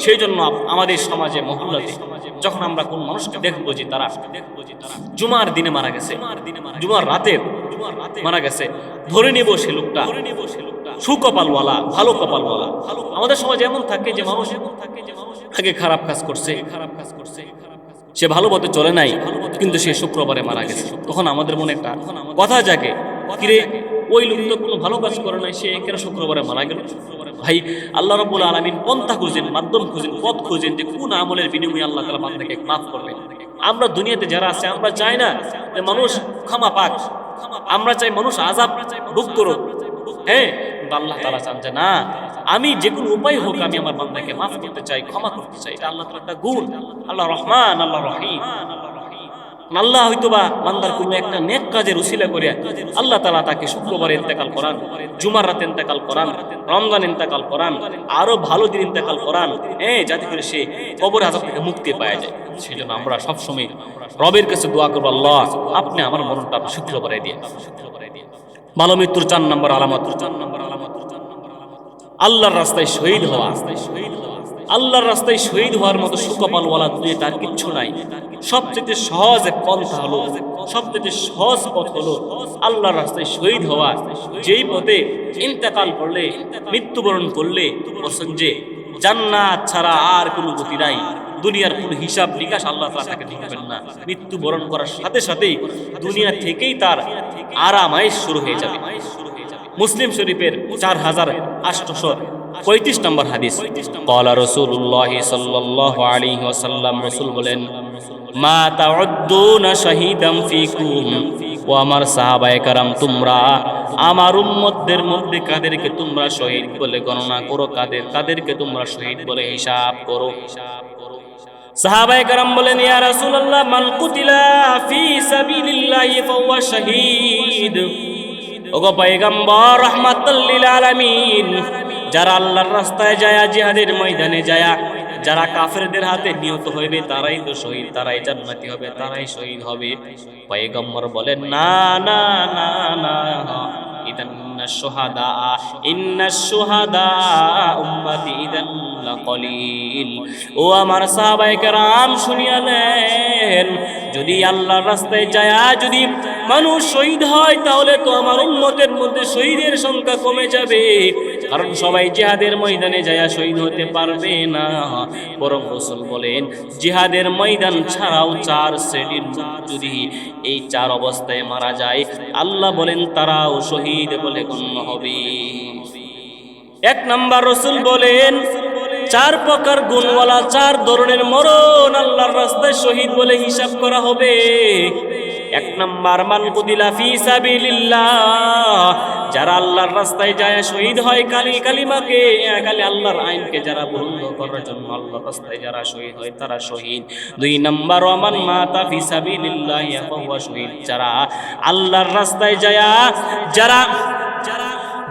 সেই জন্য আমাদের সমাজে মহল্লাতে যখন আমরা কোন মানুষকে দেখবো যে তারা জুমার দিনে মারা গেছে, জুমার রাতে মারা গেছে, ধরে নিব সে লোকটা সুকপালওয়ালা, ভালো কপালওয়ালা। আমাদের সমাজে এমন থাকে যে মানুষ আগে খারাপ কাজ করছে, সে ভালো পথে চলে নাই, কিন্তু সে শুক্রবারে মারা গেছে। তখন আমাদের মনে একটা কথা জাগে, কিরে ওই লোক তো কোনো ভালো কাজ করে নাই, সে কেন শুক্রবারে মারা গেল? ভাই, আল্লাহ রাব্বুল আলামিন পন্থা খুঁজেন, মাধ্যম খুঁজেন, পথ খুঁজেন যে কোন আমলের বিনিময়ে আল্লাহ তাআলা বান্দাকে মাফ করবেন। আমরা দুনিয়াতে যারা আছে আমরা চাই না যে মানুষ ক্ষমা পাক, আমরা চাই মানুষ আযাব ভোগ করুক। হ্যাঁ, আল্লাহ তাআলা চান যে না, আমি যে কোনো উপায় হোক আমি আমার বান্দাকে মাফ করতে চাই, ক্ষমা করতে চাই। এটা আল্লাহ তাআলার একটা গুণ। আল্লাহ রহমান, আল্লাহ রহিম। আল্লাহ হয়তোবা বান্দার কোনো একটা নেক কাজের উসিলা করে আল্লাহ তাআলা তাকে শুক্রবারে ইন্তেকাল করান, জুমার রাতে ইন্তেকাল করান, রমজান ইন্তেকাল করান, আরো ভালো দিন ইন্তেকাল করান, যাতে করে সে কবরের আযাব থেকে মুক্তি পাওয়া যায়। সেই জন্য আমরা সবসময় রবের কাছে দোয়া করবো, আল্লাহ আপনি আমার মরণটা শুক্রবারে দিয়ে। ভালো মৃত্যুর 4 নম্বর আলামত আল্লাহর রাস্তায় শহীদ হওয়া। আল্লাহর রাস্তায় শহীদ হওয়ার মতো সুকপালওয়ালা দুনিয়াতে আর কিচ্ছু নাই। সবচেয়ে সহজ পন্থা হলো, সবচেয়ে সহজ পথ হলো আল্লাহর রাস্তায় শহীদ হওয়া। যেই পথে ইন্তেকাল করলে, মৃত্যুবরণ করলে বলছেন যে জান্নাত ছাড়া আর কোনো গতি নাই, দুনিয়ার কোনো হিসাব নিকাশ আল্লাহ তাআলা তাকে দিবেন না। মৃত্যুবরণ করার সাথে সাথেই দুনিয়া থেকেই তার আরামায়েশ শুরু হয়ে যাবে। মুসলিম শরীফের 4835 নম্বর হাদিস, ক্বালা রাসূলুল্লাহ সাল্লাল্লাহু আলাইহি ওয়াসাল্লাম, রাসূল বলেন, মা তাউদ্দুনা শাহীদাম ফিকুম, ও আমার সাহাবায়ে কেরাম, তোমরা আমার উম্মতদের মধ্যে কাদেরকে তোমরা শহীদ বলে গণনা করো, কাদেরকে তোমরা শহীদ বলে হিসাব করো। সাহাবায়ে কেরাম বলেন, ইয়া রাসূলুল্লাহ, মান কুতিলা ফি সাবিলিল্লাহি ফাহুয়া শাহীদ। ওগো পয়গম্বর রাহমাতুল লিল আলামিন, যারা আল্লাহর রাস্তায় যায়, জিহাদের ময়দানে যায়, যারা কাফেরদের হাতে নিহত হইবে তারাই তো শহীদ, তারাই জান্নাতি হবে, তারাই শহীদ হবে। পয়গম্বর বলেন, না না না না, ইদান্নাশ শুহাদা উম্মতি ইদান লাকলিল। ও আমার সাহাবায়ে কেরাম, শুনিয়া নেন, যদি আল্লাহর রাস্তায় যায় যদি মানুষ শহীদ হয় তাহলে তো আমার উম্মতের মধ্যে শহীদের সংখ্যা কমে যাবে, কারণ সবাই জিহাদের ময়দানে যায় শহীদ হতে পারবে না। বরং রাসূল বলেন, জিহাদের ময়দান ছাড়াও 4 শ্রেণীর যদি এই 4 অবস্থায় মারা যায়, আল্লাহ বলেন তারাও শহীদ বলে গণ্য হবে। 1 নাম্বার, রাসূল বলেন 4 প্রকার গুণওয়ালা 4 ধরনের মরণ আল্লাহর রাস্তায় শহীদ বলে হিসাব করা হবে। 1 নাম্বার, মান কুতিলা ফি সাবিলিল্লাহ, যারা আল্লাহর রাস্তায় যায় শহীদ হয়, কালিমাকে আল্লাহর আইনকে যারা বুলন্দ করার জন্য আল্লাহর রাস্তায় যারা শহীদ হয় তারা শহীদ। 2 নাম্বার, ওমান মাতা ফি সাবিলিল্লাহ ফাহুয়া শহীদ, যারা আল্লাহর রাস্তায় যায়, যারা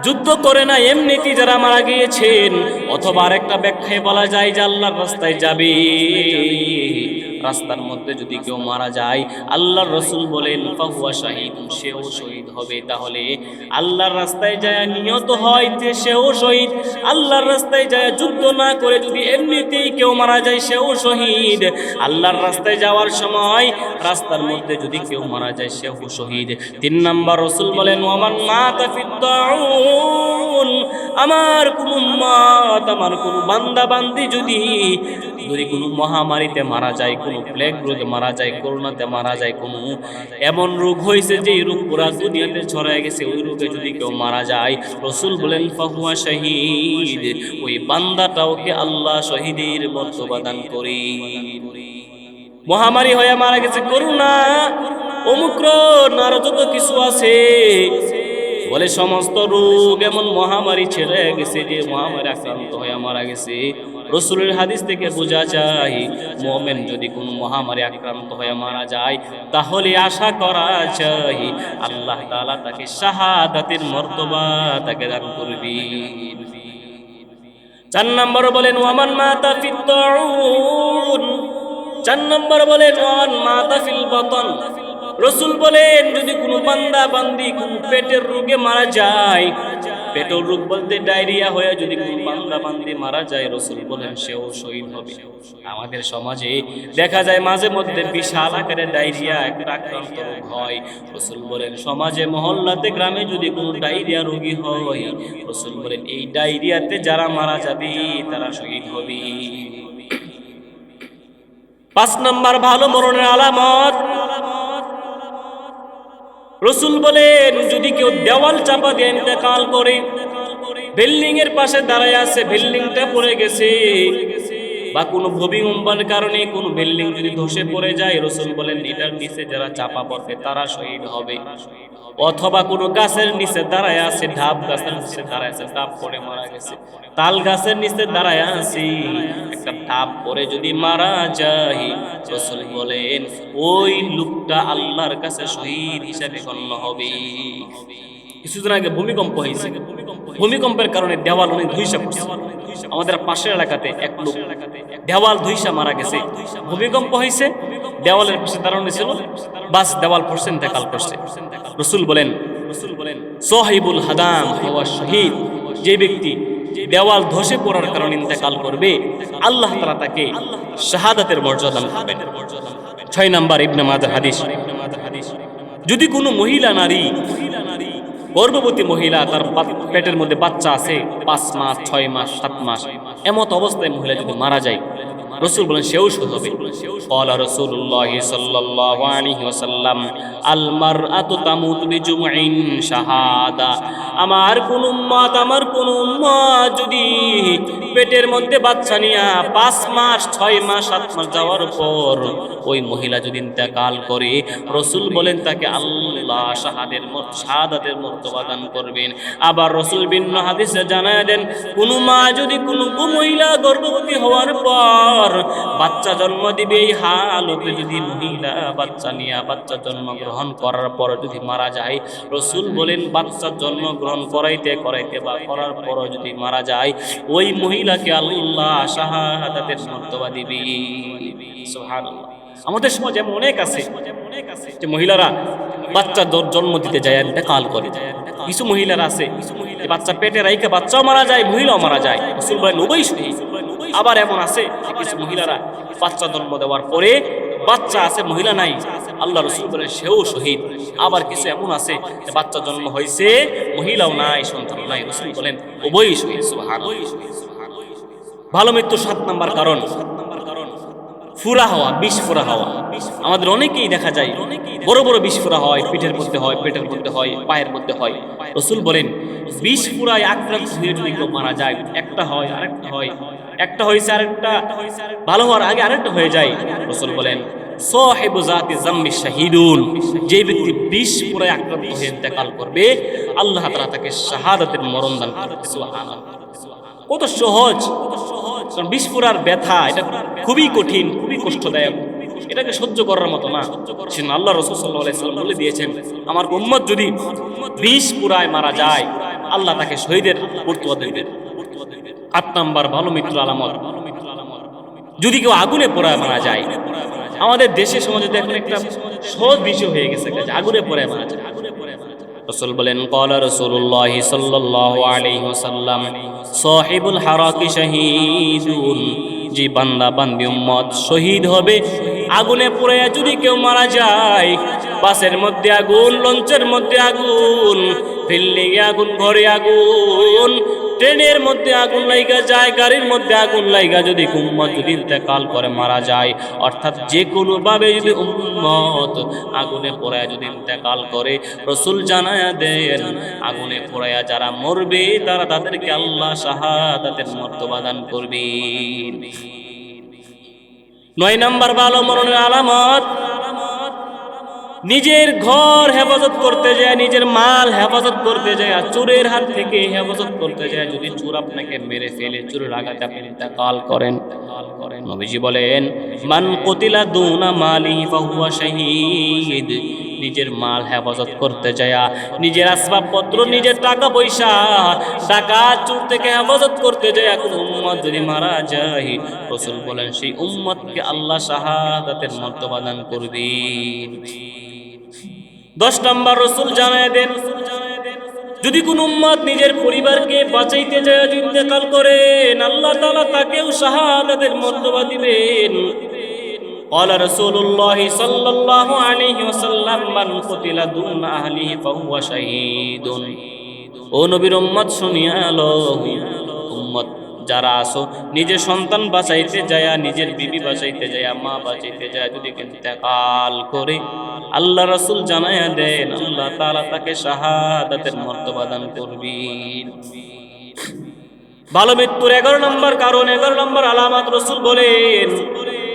যুদ্ধ করে না এমনিতেই যারা মারা গিয়েছেন, অথবা আরেকটা ব্যাখ্যায় বলা যায় যে আল্লাহর রাস্তায় যাবে, রাস্তার মধ্যে যদি কেউ মারা যায়, আল্লাহর রাসূল বলেন ফাহুয়া শাহীদ, সেও শহীদ হবে। তাহলে আল্লাহর রাস্তায় যায় নিহত হয় সেও শহীদ, আল্লাহর রাস্তায় যায় যুদ্ধ না করে যদি এমনিতেই কেউ মারা যায় সেও শহীদ। আল্লাহর রাস্তায় যাওয়ার সময় রাস্তার মধ্যে যদি কেউ মারা যায় সেও শহীদ। 3 নাম্বার, রাসূল বলেন ওয়ামান মাতা ফিদ্দাউন, আমার কোন উম্মত, আমার কোন বান্দা বান্দি যদি কোনো মহামারীতে মারা যায়, কোন প্লেগ রোগে মারা যায়, করোনাতে মারা যায়, কোন এমন রোগ হয়েছে যে রোগ পুরা দুনিয়াতে ছড়ায় গেছে, ওই রোগে যদি কেউ মারা যায়, রাসূল বলেন ফাহুয়া শাহীদ, ওই বান্দাটাওকে আল্লাহ শহীদের মর্তবা দান করে। মহামারী হয়ে মারা গেছে, করোনা, ওমিক্রন, আর যত কিছু আছে, বলে সমস্ত রোগ এমন মহামারী ছেড়ে গেছে যে মহামারী আক্রান্ত হয়ে মারা গেছে। রসুলের হাদিস থেকে বোঝা যায় মুমিন যদি কোনো মহামারী আক্রান্ত হয়ে মারা যায় তাহলে আশা করা যায় আল্লাহ তাআলা তাকে শাহাদাতের মর্তবা তাকে দান করবেন। 4 নম্বর বলেন ওয়ামান মাতা ফিত তাউন। 4 নম্বর বলেন ওয়ামান মাতা ফিল বাতন। রসুল বলেন যদি কোনো বান্দা বান্দি কোনো পেটের রোগে মারা যায়, পেটের রোগ বলতে ডায়রিয়া হয়ে যদি কোনো বান্দা বান্দি মারা যায়, রসুল বলেন সেও শহীদ হবে। আমাদের সমাজে দেখা যায় মাঝে মধ্যে বিশাল আকারে ডায়রিয়া একটা আক্রান্ত রোগ হয়। রসুল বলেন সমাজে মহল্লাতে গ্রামে যদি কোনো ডায়রিয়া রোগী হয়, রসুল বলেন এই ডায়রিয়াতে যারা মারা যাবে তারা শহীদ হবে। 5 নম্বর ভালো মরণের আলামত, রসুল বলেন যদি কেউ দেওয়াল চাপা দিয়ে ইন্তেকাল করে, বিল্ডিং এর পাশে দাঁড়ায় আছে, বিল্ডিংটা পড়ে গেছে, বা কোনো ভূমিকম্পের কারণে কোনো বিল্ডিং যদি ধসে পড়ে যায়, রসুল বলেন এটার নিচে যারা চাপা পড়বে তারা শহীদ হবে। অথবা কোনো গাছের নিচে দাঁড়ায় আছে, ঢাব গাছের নিচে দাঁড়ায় আছে, ঢাব পড়ে মারা গেছে, তাল গাছের নিচে দাঁড়ায় আছে, একটা ঢাব পড়ে যদি মারা যায়, রসুল বলেন ওই লোকটা আল্লাহর কাছে শহীদ হিসাবে গণ্য হবে। কিছুদিন আগে ভূমিকম্প হয়েছে, ভূমিকম্পের কারণে দেওয়াল অনেক ধুইসা পড়ছে। আমাদের পাশের এলাকাতে এক লোক দেওয়াল ধুইসা মারা গেছে। ভূমিকম্প হয়েছে, দেওয়ালের পাশে দাঁড়ানো ছিল, বাস দেওয়াল পড়ছে, ইন্তেকাল করছে। রসুল বলেন সাহিবুল হাদাম হুয়া শহীদ, যে ব্যক্তি দেওয়াল ধসে পড়ার কারণে ইন্তেকাল করবে আল্লাহ তাআলা তাকে শাহাদাতের মর্যাদা দান করবেন। 6 নম্বর ইবনে মাজাহ হাদিস, যদি কোনো মহিলা নারী গর্ভবতী মহিলা, তার পেটের মধ্যে বাচ্চা আছে 5 মাস 6 মাস 7 মাস, এমত অবস্থায় মহিলা যদি মারা যায়, রসুল বলেন সেও শহীদ হবে। ক্বালা রাসূলুল্লাহ সাল্লাল্লাহু আলাইহি ওয়াসাল্লাম আল মারআতু তামুতু বিজুমইন শাহাদা। আমার কোন উম্মত যদি পেটের মধ্যে বাচ্চা নিয়া 5 মাস 6 মাস 7 মাস যাওয়ার পর ওই মহিলা যদি ইন্তেকাল করে, রসুল বলেন তাকে আল্লাহ শাহাদাতের মর্তবা দান করবেন। আবার রসুল ভিন্ন হাদিসে জানায় দেন কোন মা যদি কোন মহিলা গর্ভবতী হওয়ার পর বাচ্চা জন্ম দিবে, এই হালতে যদি মহিলা বাচ্চা জন্মগ্রহণ করার পর যদি মারা যায়, রসুল বলেন বাচ্চা জন্মগ্রহণ করাইতে বা করার পর যদি মারা যায়, ওই মহিলাকে আল্লাহ শাহাদাতের মর্তবা দিবে। সুবহানাল্লাহ। আমাদের সমাজে এমন অনেক আছে যে মহিলারা বাচ্চা জন্ম দিতে যায় ইন্তেকাল করে। কিছু মহিলারা আছে যে বাচ্চা পেটে রাইখা বাচ্চাও মারা যায়, মহিলাও মারা যায়, রাসূল বলেন উভয়ই শহীদ। আবার এমন আছে যে কিছু মহিলারা বাচ্চা জন্ম দেওয়ার পরে বাচ্চা আছে মহিলা নাই, আল্লাহ রাসূল বলেন সেও শহীদ। আবার কিছু এমন আছে যে বাচ্চা জন্ম হয়েছে মহিলাও নাই, সন্তান নাই, রাসূল বলেন উভয়ই শহীদ। সুবহানাল্লাহ। ভালো মৃত্যু 7 নম্বর কারণ ফুরা হওয়া, বিষ ফুরা হওয়া। আমাদের অনেকেই দেখা যায় বড় বড় বিষ ফুরা হয়, পিঠের মধ্যে হয়, পেটের মধ্যে হয়, পায়ের মধ্যে হয়। রসুল বলেন বিষ ফুরায় আক্রান্ত হয়ে যদি কেউ মারা যায়, একটা হয় আরেকটা হয়, একটা হয়েছে আরেকটা ভালো হওয়ার আগে আরেকটা হয়ে যায়, রসুল বলেন সাহিবু যাতি জামবি শাহীদুন, যে ব্যক্তি বিষ ফুরায় আক্রান্ত হয়ে ইন্তেকাল করবে আল্লাহ তাআলা তাকে শাহাদাতের মরণ দান করবে। সুবহানাল্লাহ। কত সহজ, কারণ বিষ ফুরার ব্যথা এটা খুবই কঠিন, খুবই কষ্টদায়ক, এটাকে সহ্য করার মতো না। সেজন্য আল্লাহ রাসূল সাল্লাল্লাহু আলাইহি ওয়াসাল্লাম বলে দিয়েছেন আমার উম্মত যদি বিষ ফুরায় মারা যায় আল্লাহ তাকে শহীদের মর্তবা দেবেন। 8 নম্বর ভালো মৃত্যুর আলামত, যদি কেউ আগুনে পোড়ায় মারা যায়। আমাদের দেশে সমাজে এখন একটা সহজ বিষয় হয়ে গেছে, আগুনে পোড়ায় মারা যায়। রাসূল বলেন ক্বালা রাসূলুল্লাহ সাল্লাল্লাহু আলাইহি ওয়াসাল্লাম সাহিবুল হারাকি শাহীদুন, যে বান্দা বান্দি উম্মত শহীদ হবে আগুনে পুড়ে যদি কেউ মারা যায়। বাসের মধ্যে আগুন, লঞ্চের মধ্যে আগুন, বিল্ডিং এ আগুন, ঘরে আগুন, ট্রেনের মধ্যে আগুন লাইগা যায়, গাড়ির মধ্যে আগুন লাইগা যদি উম্মত যদি ইন্তেকাল করে মারা যায়, অর্থাৎ যে কোনো ভাবে যদি উম্মত আগুনে পোড়ায় যদি ইন্তেকাল করে, রাসূল জানায়া দেন আগুনে পোড়ায়া যারা মরবে তারা তাদেরকে আল্লাহ শাহাদাতের মর্তবা দান করবেন। 9 নম্বর ভালো মরণের আলামত, নিজের ঘর হেফাজত করতে যায়, নিজের মাল হেফাজত করতে যায়, আর চোরের হাত থেকে হেফাজত করতে যায়, যদি চোর আপনাকে মেরে ফেলে, চোরের আঘাতে আপনি ইন্তেকাল করেন, নবীজি বলেন মান কুতিলা দুনা মালিহি ফাহুয়া শাহীদ। নিজের মাল হেফাজত করতে যায়, নিজের আসবাবপত্র, নিজের টাকা পয়সা ডাকাত চোর থেকে হেফাজত করতে যায় কোন উম্মত যদি মারা যায়, রাসূল বলেন সেই উম্মতকে আল্লাহ শাহাদাতের মর্তবা দান করবেন। 10 নম্বর রাসূল জানায় দেন, যদি কোন উম্মত নিজের পরিবারকে বাঁচাইতে যায় ইন্তেকাল করেন, আল্লাহ তাআলা তাকেও শাহাদাতের মর্তবা দিবেন। قال رسول الله صلى الله عليه وسلم من قتل دون اهله فهو شهيد। ও নবীর উম্মত শুনিয়া লো, উম্মত যারা আসো নিজের সন্তান বাঁচাইতে যায়, নিজের বিবি বাঁচাইতে যায়, মা বাঁচাইতে যায়, যদি ইন্তেকাল করে, আল্লাহ রাসূল জানায়া দেন আল্লাহ তাআলা তাকে শাহাদাতের মর্তবা দান করবেন। ভালো মৃত্যুর 11 নম্বর কারণ, 11 নম্বর আলামত রাসূল বলেন,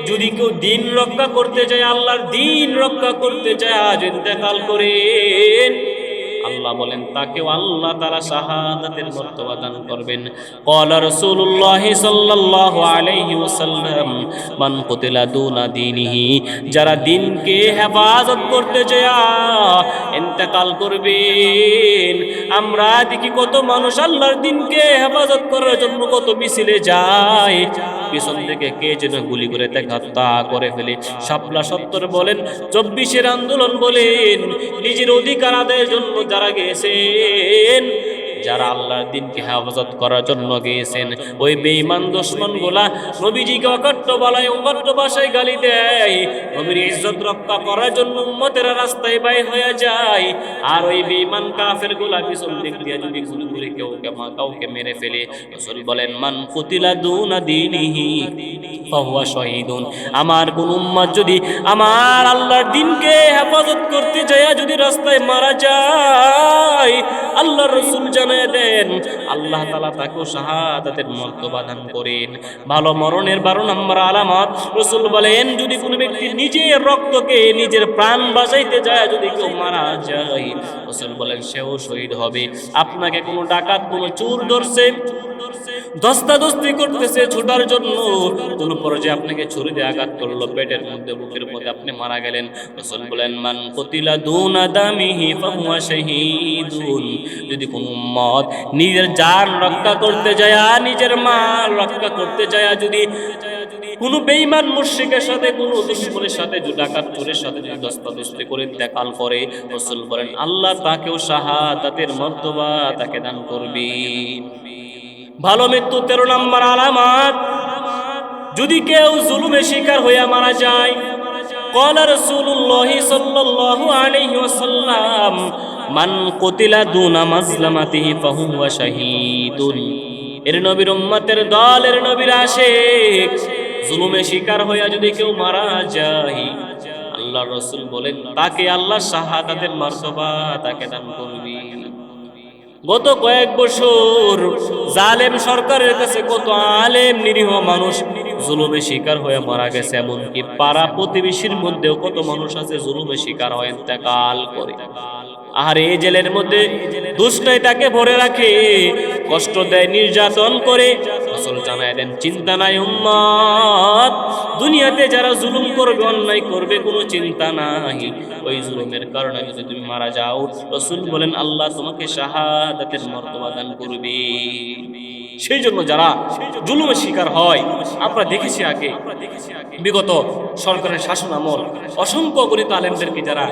যদি কেউ দিন রক্ষা করতে চায়, আল্লাহর দিন রক্ষা করতে চায়, আজ ইন্তেকাল করেন, আল্লাহ বলেন তাকেও আল্লাহ তাআলা শাহাদাতের মর্তবা দান করবেন। ক্বালা রাসূলুল্লাহ সাল্লাল্লাহু আলাইহি ওয়াসাল্লাম মান কুতিলা দুনা দীনিহি, যারা দিনকে হেফাজত করতে চায় ইন্তেকাল করবেন। আমরা দেখি কত মানুষ আল্লাহর দিনকে হেফাজত করার জন্য কত মিছিলে যায়, পিছন থেকে কে যেন গুলি করে তাকে হত্যা করে ফেলে। শাপলা 70 বলেন, 24-এর আন্দোলন বলেন, নিজের অধিকার আদায়ের জন্য যারা গিয়েছেন, যারা আল্লাহর দিনকে হেফাজত করার জন্য গিয়েছেন, ওই বেঈমান দুশমন গুলা নবীজিকে অকট্ট বলায়, অকট্ট ভাষায় গালি দেয়, নবীর ইজ্জত রক্ষা করার জন্য উম্মতেরা রাস্তায় বাইর হয়ে যায়, আর ওই বেঈমান কাফের গুলা পিছন দিক দিয়ে যদি গুলি করে কাউকে মেরে ফেলে, রাসূল বলেন মান কুতিলা দুনা দীনিহি ফাহুয়া শাহীদুন। আমার কোন উম্মত যদি আমার আল্লাহর দিনকে হেফাজত করতে যায় যদি রাস্তায় মারা যায়, আল্লাহর রাসূল জানায় দেন আল্লাহ তাআলা তাকে শাহাদাতের মর্তবা দান করেন। ভালো মরণের 12 নম্বর আলামত রাসূল বলেন, যদি কোনো ব্যক্তি নিজের রক্তকে, নিজের প্রাণ বাঁচাইতে যায়, যদি কেউ মারা যায়, রাসূল বলেন সেও শহীদ হবে। আপনাকে কোনো ডাকাত, কোনো চোর ধরছে, দস্তাদস্তি করতেছে ছোটার জন্য, কোন পর্যায়ে আপনাকে ছুরি দিয়ে আঘাত করলো পেটের মধ্যে, বুকের মধ্যে, আপনি মারা গেলেন, রাসূল বলেন মান কুতিলা দুনা দামিহি ফাহুয়া শাহীদুন। যদি কোন উম্মত নিজের জান রক্ষা করতে যায়, নিজের মাল রক্ষা করতে যায়, যদি কোন বেঈমান মুশরিকের সাথে, কোন দুশমনের সাথে, ডাকাত চোরের সাথে যদি দস্তাদস্তি করে ইন্তেকাল করে, রাসূল বলেন আল্লাহ তাকেও শাহাদাতের মর্তবা তাকে দান করবেন। ভালো মৃত্যু 13 নম্বর আলামত, যদি কেউ জুলুমের শিকার হইয়া মারা যায়, ক্বালা রাসূলুল্লাহ সাল্লাল্লাহু আলাইহি ওয়াসাল্লাম মান কুতিলা দুনা মাজলামাতিহি ফাহুয়া শাহীদুন। এর নবীর উম্মতের দল, এর নবীর আশিক, জুলুমের শিকার হইয়া যদি কেউ মারা যায়, আল্লাহর রাসূল বলেন তাকে আল্লাহ শাহাদাতের মর্তবা তাকে দান করবেন। গত কয়েক বছর জালেম সরকারের কাছে কত আলেম নিরীহ মানুষ জুলুমের শিকার হয়ে মারা গেছে, এমনকি পাড়া প্রতিবেশীর মধ্যেও কত মানুষ আছে জুলুমের শিকার হয়ে ইন্তেকাল করে। আর এই জেলের মধ্যে দুষ্টাই তাকে ভরে রাখে, কষ্ট দেয়, নির্যাতন করে। রাসূল জানায় দেন চিন্তা নাই উম্মত, দুনিয়াতে যারা জুলুম করবে, অন্যায় করবে, কোনো চিন্তা নাই, ওই জুলুমের কারণে যদি তুমি মারা যাও, রাসূল বলেন আল্লাহ তোমাকে শাহাদাতের মর্তবা দান করবে। সেই জন্য যারা জুলুমের শিকার হয়, আমরা দেখেছি আগে বিগত সরকারের শাসন আমল অসংখ্য গণিত আলেমদেরকে, যারা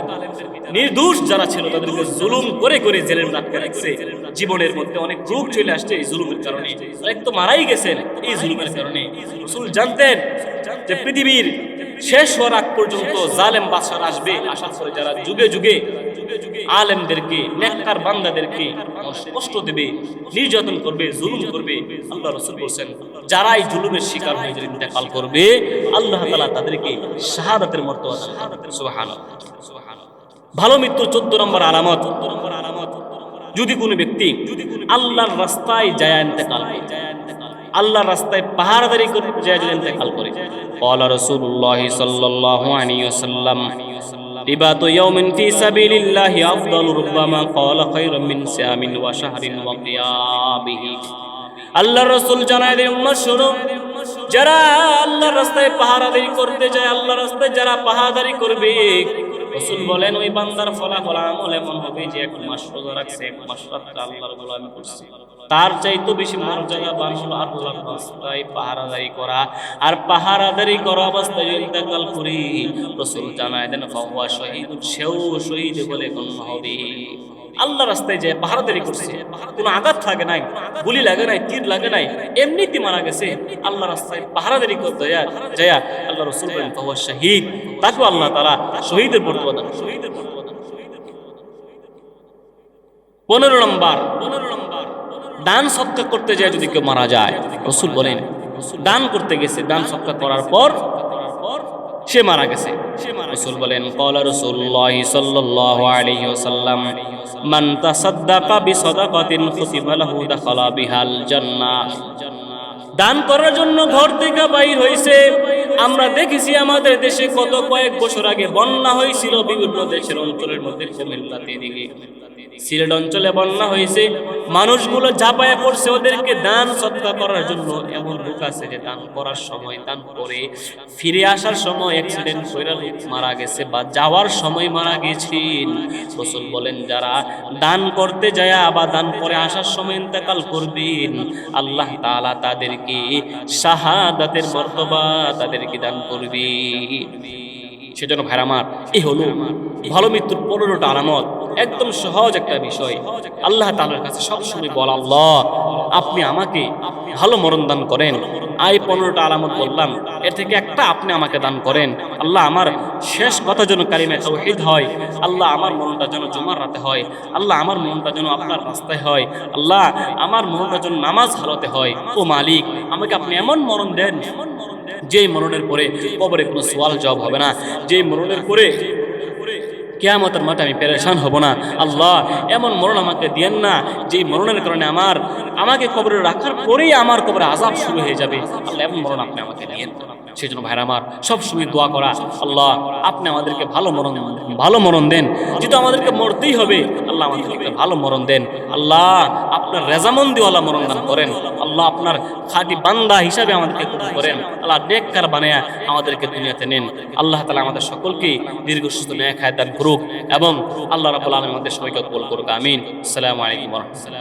নির্দোষ যারা ছিল তাদেরকে জুলুম করে করে জেলের রাখতে রাখছে। জীবনের মধ্যে অনেক রোগ চলে আসছে এই জুলুমের কারণে, অনেক তো মারাই গেছেন এই জুলুমের কারণে। রাসূল জানতেন যে পৃথিবীর শেষ হওয়ার আগ পর্যন্ত জালেম বাদশা আসবে, আসার পরে যারা যুগে যুগে আলেমদেরকে, নেককার বান্দাদেরকে কষ্ট দেবে, নির্যাতন করবে, জুলুম করবে, আল্লাহ রাসূল বলেন যারা এই জুলুমের শিকার হয়ে যদি ইন্তেকাল করবে, আল্লাহ তাআলা তাদেরকে শাহাদাতের মর্তবা দান করবেন। সুবহানাল্লাহ। ভালো মৃত্যু 14 নম্বর আলামত, যদি কোনো ব্যক্তি আল্লাহর রাস্তায় যায় ইন্তেকাল করে, আল্লাহর রাস্তায় পাহারাদারি করতে যায় যদি ইন্তেকাল করে, ক্বালা রাসূলুল্লাহ সাল্লাল্লাহু আলাইহি ওয়াসাল্লাম রিবাতু ইয়াউমিন ফি সাবিলিল্লাহি আফদালু রুব্বামা ক্বালা খায়রুম মিন সিয়ামিন ওয়া শাহরিন ওয়া কিয়ামিহি। আল্লাহর রাসূল জানায় দেন উম্মত শুনো, যারা আল্লাহর রাস্তায় পাহারাদারি করতে যায়, আল্লাহর রাস্তায় যারা পাহারাদারি করবে, রাসূল বলেন ওই বান্দার ফলাফল আমল এমন হবে যে 1 মাস রোজা রাখছে, 1 মাস রাত আল্লাহর গোলামি করছে। তার চাইতে বেশি মর্যাদাবান হলো আল্লাহর রাস্তায় পাহারাদারি করা। আর পাহারাদারি করা অবস্থায় ইন্তেকাল করি, রাসূল জানায় দেন ফাহুয়া শহীদ, সেও শহীদ বলে গণ্য হবে। আল্লাহ রাস্তায় যে পাহারাদারি করছে, কোনো আঘাত লাগে নাই, গুলি লাগে নাই, তীর লাগে নাই, এমনিতে মারা গেছে আল্লাহ রাস্তায় পাহারাদারি করতে যায় আল্লাহ রাসূল বলেন ফাহুয়া শহীদ, তাকে আল্লাহ তাআলা শহীদের মর্যাদা দান। 15 নম্বর, দান সদকা করতে যায় যদি কেউ মারা যায়, রাসূল বলেন দান করতে গেছে, দান সদকা করার পর সে মারা গেছে, রাসূল বলেন ক্বালা রাসূলুল্লাহি সাল্লাল্লাহু আলাইহি ওয়াসাল্লাম মান তাসাদদাকা বিসাদাকাতিন কুতিবা লাহু দাখালা বিহাল জান্নাহ। দান করার জন্য ঘর থেকে বাইর হইছে। আমরা দেখেছি আমাদের দেশে কত কয়েক বছর আগে বন্যা হয়েছিল বিভিন্ন দেশের অঞ্চলের মধ্যে, কুমিল্লাতে দিকে সিলেট অঞ্চলে বন্যা হয়েছে, মানুষগুলো ঝাঁপায় পড়ছে ওদেরকে দান সদকা করার জন্য। এমন লোক আছে যে দান করার সময় দান করে ফিরে আসার সময় অ্যাক্সিডেন্ট কইরা লোক মারা গেছে বা যাওয়ার সময় মারা গেছেন। রাসূল বলেন যারা দান করতে যায় বা দান করে আসার সময় ইন্তেকাল করবেন, আল্লাহ তাআলা তাদেরকে শাহাদাতের মর্তবা তাদেরকে দান করবে। সেজন্য ভাইরা আমার, এই হলো ভালো মৃত্যুর 15টা আলামত। একদম সহজ একটা বিষয়। আল্লাহ তাআলার কাছে সবসময় বল, আল্লাহ আপনি আমাকে ভালো মরণ দান করেন। এই 15টা আলামত বললাম, এর থেকে একটা আপনি আমাকে দান করেন। আল্লাহ আমার শেষ কথা যেন কালিমা তাওহীদ হয়। আল্লাহ আমার মরণটা যেন জুমার রাতে হয়। আল্লাহ আমার মরণটা যেন আপনার রাস্তায় হয়। আল্লাহ আমার মরণটা যেন নামাজ হালতে হয়। ও মালিক, আমাকে আপনি এমন মরণ দেন যেই মরণের পরে কবরে কোনো সওয়াল জবাব হবে না, যেই মরণের পরে কিয়ামতের মাঠে আমি পেরেশান হব না। আল্লাহ এমন মরণ আমাকে দিয়েন না যেই মরণের কারণে আমাকে কবরে রাখার পরেই আমার কবরে আযাব শুরু হয়ে যাবে। আল্লাহ এমন মরণ আপনি আমাকে দিয়েন। সেই জন্য ভাইরা আমার, সবসময় দোয়া করা, আল্লাহ আপনি আমাদেরকে ভালো মরণ দেন। যেহেতু আমাদেরকে মরতেই হবে, আল্লাহ আমাদেরকে ভালো মরণ দেন। আল্লাহ আপনার রেজামন্দিওয়ালা মরণ দান করেন। আল্লাহ আপনার খাঁটি বান্দা হিসাবে আমাদেরকে কবুল করেন। আল্লাহ নেককার বানায়া আমাদেরকে দুনিয়াতে নেন। আল্লাহ তাআলা আমাদের সকলকে দীর্ঘ সুস্থ নেক হায়াত দান করুক এবং আল্লাহ রাব্বুল আলামিন আমাদের সবাইকে কবুল করুক। আমিন। আসসালামু আলাইকুম ওয়া রাহমাতুল্লাহ।